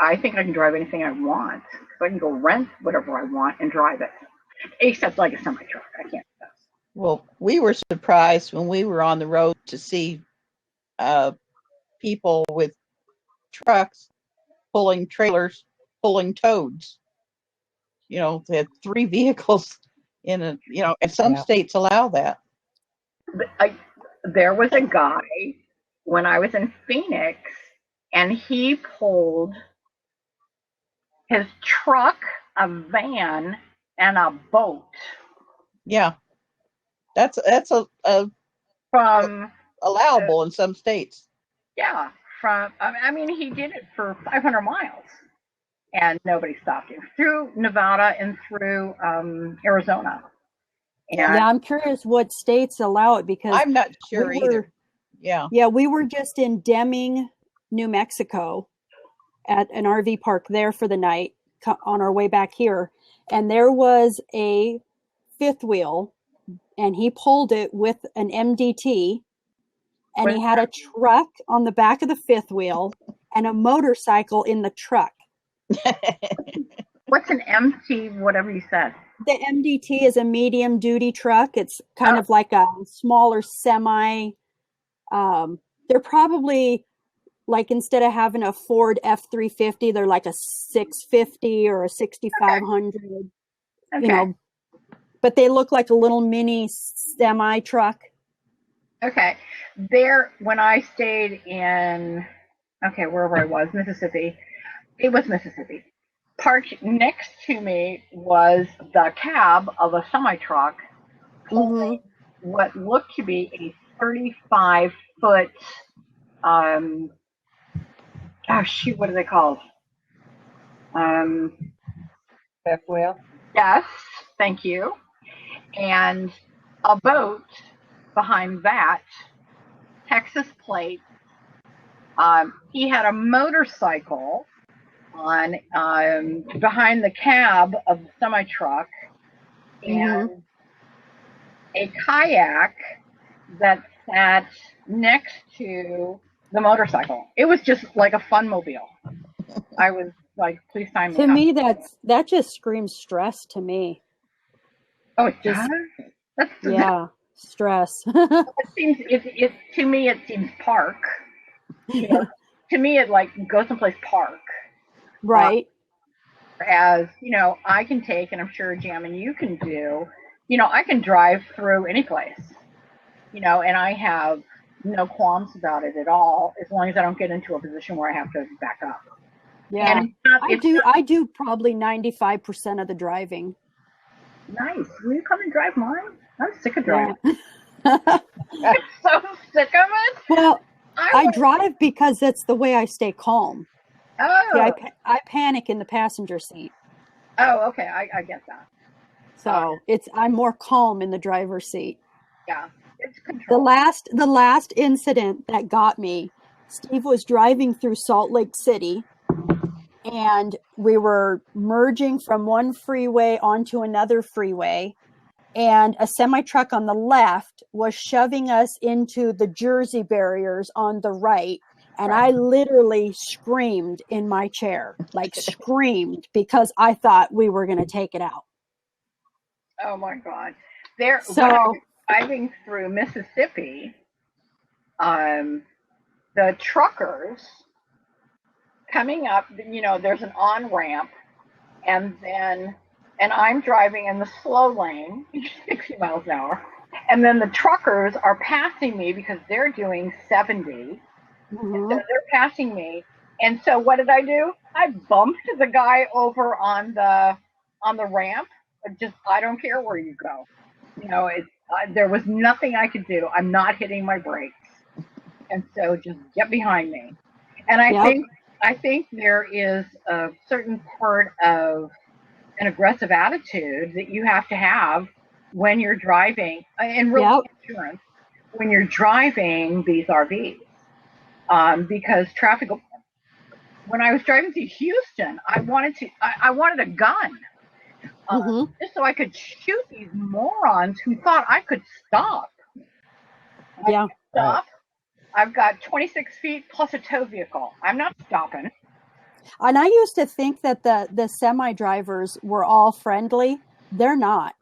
I think I can drive anything I want. So I can go rent whatever I want and drive it, except like a semi truck. I can't do that. Well, we were surprised when we were on the road to see people with trucks pulling trailers, pulling toads. They had 3 vehicles in a, and some states allow that. There was a guy when I was in Phoenix, and he pulled his truck, a van, and a boat. Yeah, that's from allowable in some states. Yeah, he did it for 500 miles, and nobody stopped him through Nevada and through Arizona. And I'm curious what states allow it, because I'm not sure either. Yeah, we were just in Deming, New Mexico, at an RV park there for the night on our way back here, and there was a fifth wheel, and he pulled it with an MDT, and he had a truck on the back of the fifth wheel and a motorcycle in the truck. What's an MT, whatever you said? The MDT is a medium duty truck. It's kind of like a smaller semi. They're probably like, instead of having a Ford F-350, they're like a 650 or a 6500, Okay. but they look like a little mini semi truck. Okay. When I stayed in, wherever I was, Mississippi, it was Mississippi. Parked next to me was the cab of a semi-truck pulling what looked to be a 35-foot, what are they called? Fifth wheel? Yes, thank you. And a boat behind that, Texas plate. He had a motorcycle on behind the cab of the semi truck, and a kayak that sat next to the motorcycle. It was just like a fun mobile. I was like, please sign me up. To me, that just screams stress to me. Oh, it does? Stress. To me, it seems park. to me, it like go someplace park. Right. As you know, I can take, and I'm sure Jam and you can do. You know, I can drive through any place. You know, and I have no qualms about it at all, as long as I don't get into a position where I have to back up. Yeah. And it's not I do probably 95% of the driving. nice. Will you come and drive mine? I'm sick of driving. Yeah. I'm so sick of it. Well, I wanna- drive because that's the way I stay calm. Oh, See, I panic in the passenger seat. oh, okay. I get that. So I'm more calm in the driver's seat. Yeah, it's control. The last incident that got me, Steve was driving through Salt Lake City, and we were merging from one freeway onto another freeway, and a semi-truck on the left was shoving us into the Jersey barriers on the right. And I literally screamed in my chair, like screamed, because I thought we were going to take it out. Oh my God! So when I was driving through Mississippi, the truckers coming up, you know, there's an on ramp, and I'm driving in the slow lane, 60 miles an hour, and then the truckers are passing me because they're doing 70. So they're passing me, and so what did I do? I bumped the guy over on the ramp. I don't care where you go. You know, there was nothing I could do. I'm not hitting my brakes, and so just get behind me. And I think there is a certain part of an aggressive attitude that you have to have when you're driving, and really insurance, when you're driving these RVs. Because traffic. When I was driving to Houston, I wanted a gun, just so I could shoot these morons who thought I could stop. Yeah. Stop. I've got 26 feet plus a tow vehicle. I'm not stopping. And I used to think that the semi drivers were all friendly. They're not.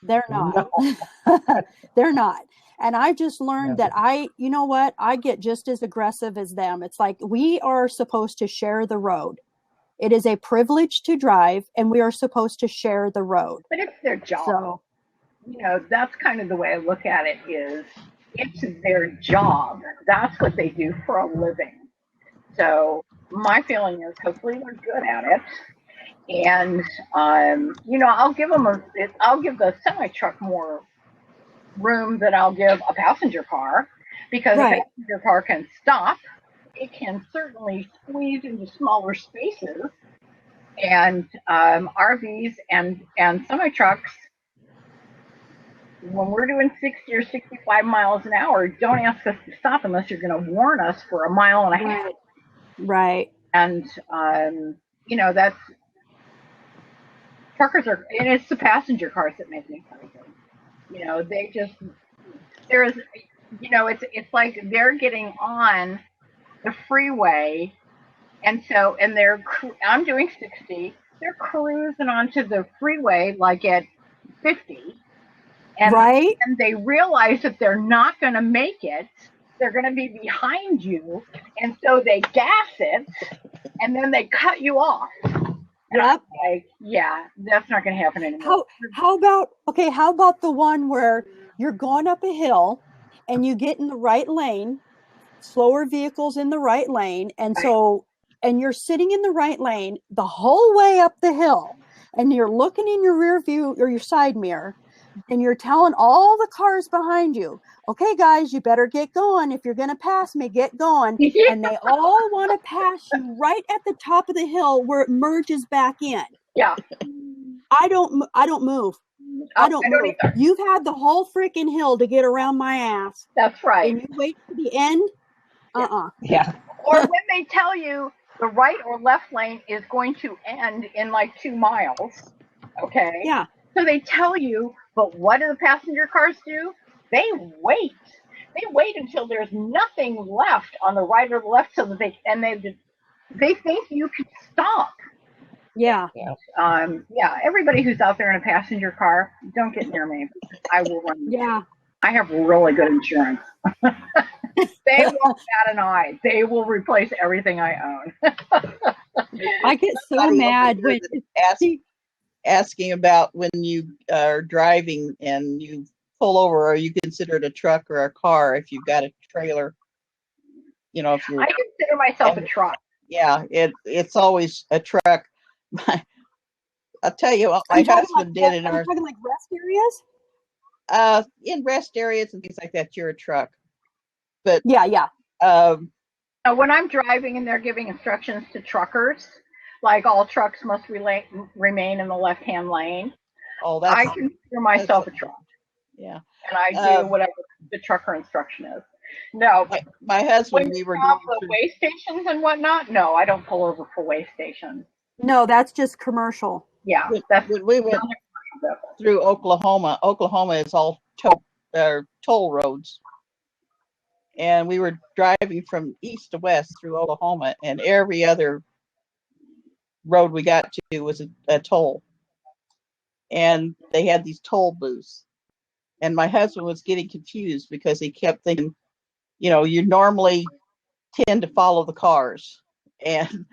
They're not. They're not. And I just learned that you know what? I get just as aggressive as them. It's like we are supposed to share the road. It is a privilege to drive, and we are supposed to share the road. But it's their job. So, you know, that's kind of the way I look at it is it's their job. That's what they do for a living. So my feeling is hopefully they're good at it. And, you know, I'll give the semi-truck more room than I'll give a passenger car, because a passenger car can stop. It can certainly squeeze into smaller spaces, and RVs and semi-trucks, when we're doing 60 or 65 miles an hour, don't ask us to stop unless you're going to warn us for a mile and a half. Right. And you know, that's truckers are, and it's the passenger cars that make me crazy. You know, it's like they're getting on the freeway, and I'm doing 60, they're cruising onto the freeway like at 50, and they realize that they're not going to make it. They're going to be behind you, and so they gas it, and then they cut you off. Yep. Like, yeah, that's not going to happen anymore. How about the one where you're going up a hill and you get in the right lane, slower vehicles in the right lane, and and you're sitting in the right lane the whole way up the hill, and you're looking in your rear view or your side mirror, and you're telling all the cars behind you, okay, guys, you better get going. If you're going to pass me, get going. And they all want to pass you right at the top of the hill where it merges back in. Yeah. I don't move. I don't move. Either. You've had the whole freaking hill to get around my ass. That's right. And you wait for the end? Yeah. Or when they tell you the right or left lane is going to end in like 2 miles. Okay. Yeah. So they tell you, but what do the passenger cars do? They wait. They wait until there's nothing left on the right or the left, so that they think you can stop. Yeah. Yeah. Everybody who's out there in a passenger car, don't get near me. I will run. Yeah. I have really good insurance. They won't bat an eye. They will replace everything I own. I get so Somebody over mad here when that asking about when you are driving and you pull over, are you considered a truck or a car if you've got a trailer? You know, if you're, I consider myself a truck. yeah, it's always a truck. I'll tell you what are my you talking husband did like, in are you our talking like rest areas? in rest areas and things like that. You're a truck, but Yeah. um, When I'm driving and they're giving instructions to truckers, like all trucks must remain in the left-hand lane, oh, I that's consider myself a truck, yeah. and I do whatever the trucker instruction is. No, My when husband, we you were have going the through. way stations and whatnot, no, I don't pull over for way stations. No, that's just commercial. Yeah, When we went through Oklahoma, Oklahoma is all toll roads. And we were driving from east to west through Oklahoma, and every other road we got to was a toll. And they had these toll booths. And my husband was getting confused because he kept thinking, you know, you normally tend to follow the cars. And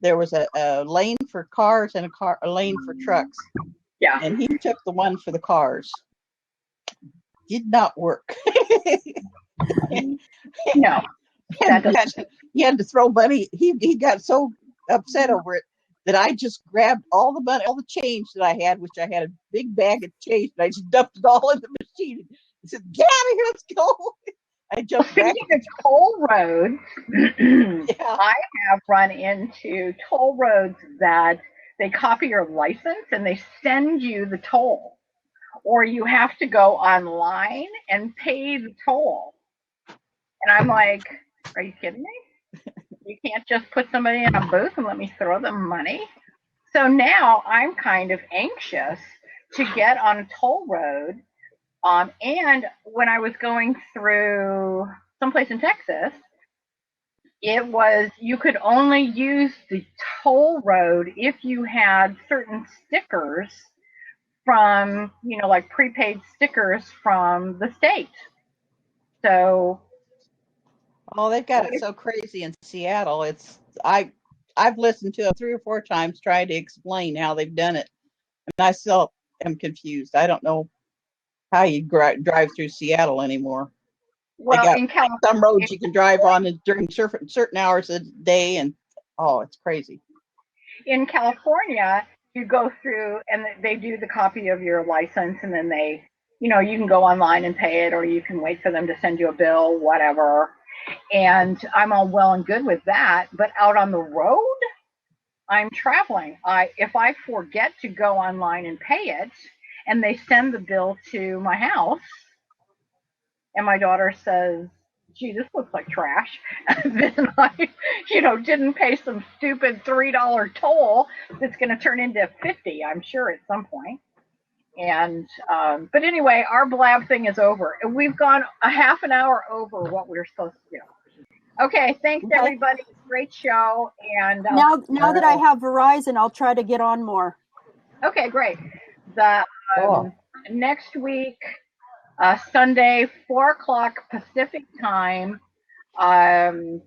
there was a lane for cars and a lane for trucks. yeah. And he took the one for the cars. Did not work. No, that doesn't. He had to throw money. He got so upset over it that I just grabbed all the money, all the change that I had, which I had a big bag of change, and I just dumped it all in the machine. He said, "Get out of here, let's go." I jumped back. Speaking of toll roads, Yeah. I have run into toll roads that they copy your license and they send you the toll, or you have to go online and pay the toll. And I'm like, are you kidding me? You can't just put somebody in a booth and let me throw them money. So now I'm kind of anxious to get on a toll road. And when I was going through someplace in Texas, it was you could only use the toll road if you had certain stickers from, like prepaid stickers from the state. So, Oh, they've got it so crazy in Seattle. I've listened to it 3 or 4 times trying to explain how they've done it, and I still am confused. I don't know how you drive through Seattle anymore. They well, got in California, some roads you can drive on during certain hours of the day, and oh, it's crazy. in California, you go through and they do the copy of your license, and then you can go online and pay it, or you can wait for them to send you a bill, whatever. And I'm all well and good with that, but out on the road, I'm traveling. If I forget to go online and pay it, and they send the bill to my house, and my daughter says, "Gee, this looks like trash," then I, didn't pay some stupid $3 toll that's going to turn into 50, I'm sure, at some point. And but anyway, our Blab thing is over. We've gone a half an hour over what we were supposed to do. Okay, thanks everybody. Great show. And now that I have Verizon, I'll try to get on more. Okay, great. The Cool. next week, Sunday, 4 o'clock Pacific time, and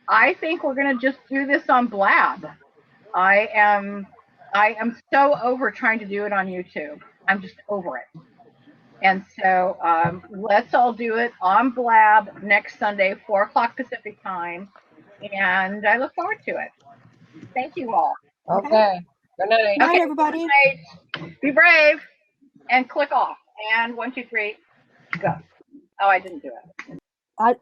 I think we're gonna just do this on Blab. I am so over trying to do it on YouTube. I'm just over it. And so let's all do it on Blab next Sunday, 4 o'clock Pacific time, and I look forward to it. Thank you all. Okay. Good night. Good night, everybody. Good night. Be brave and click off. And 1, 2, 3, go. Oh, I didn't do it.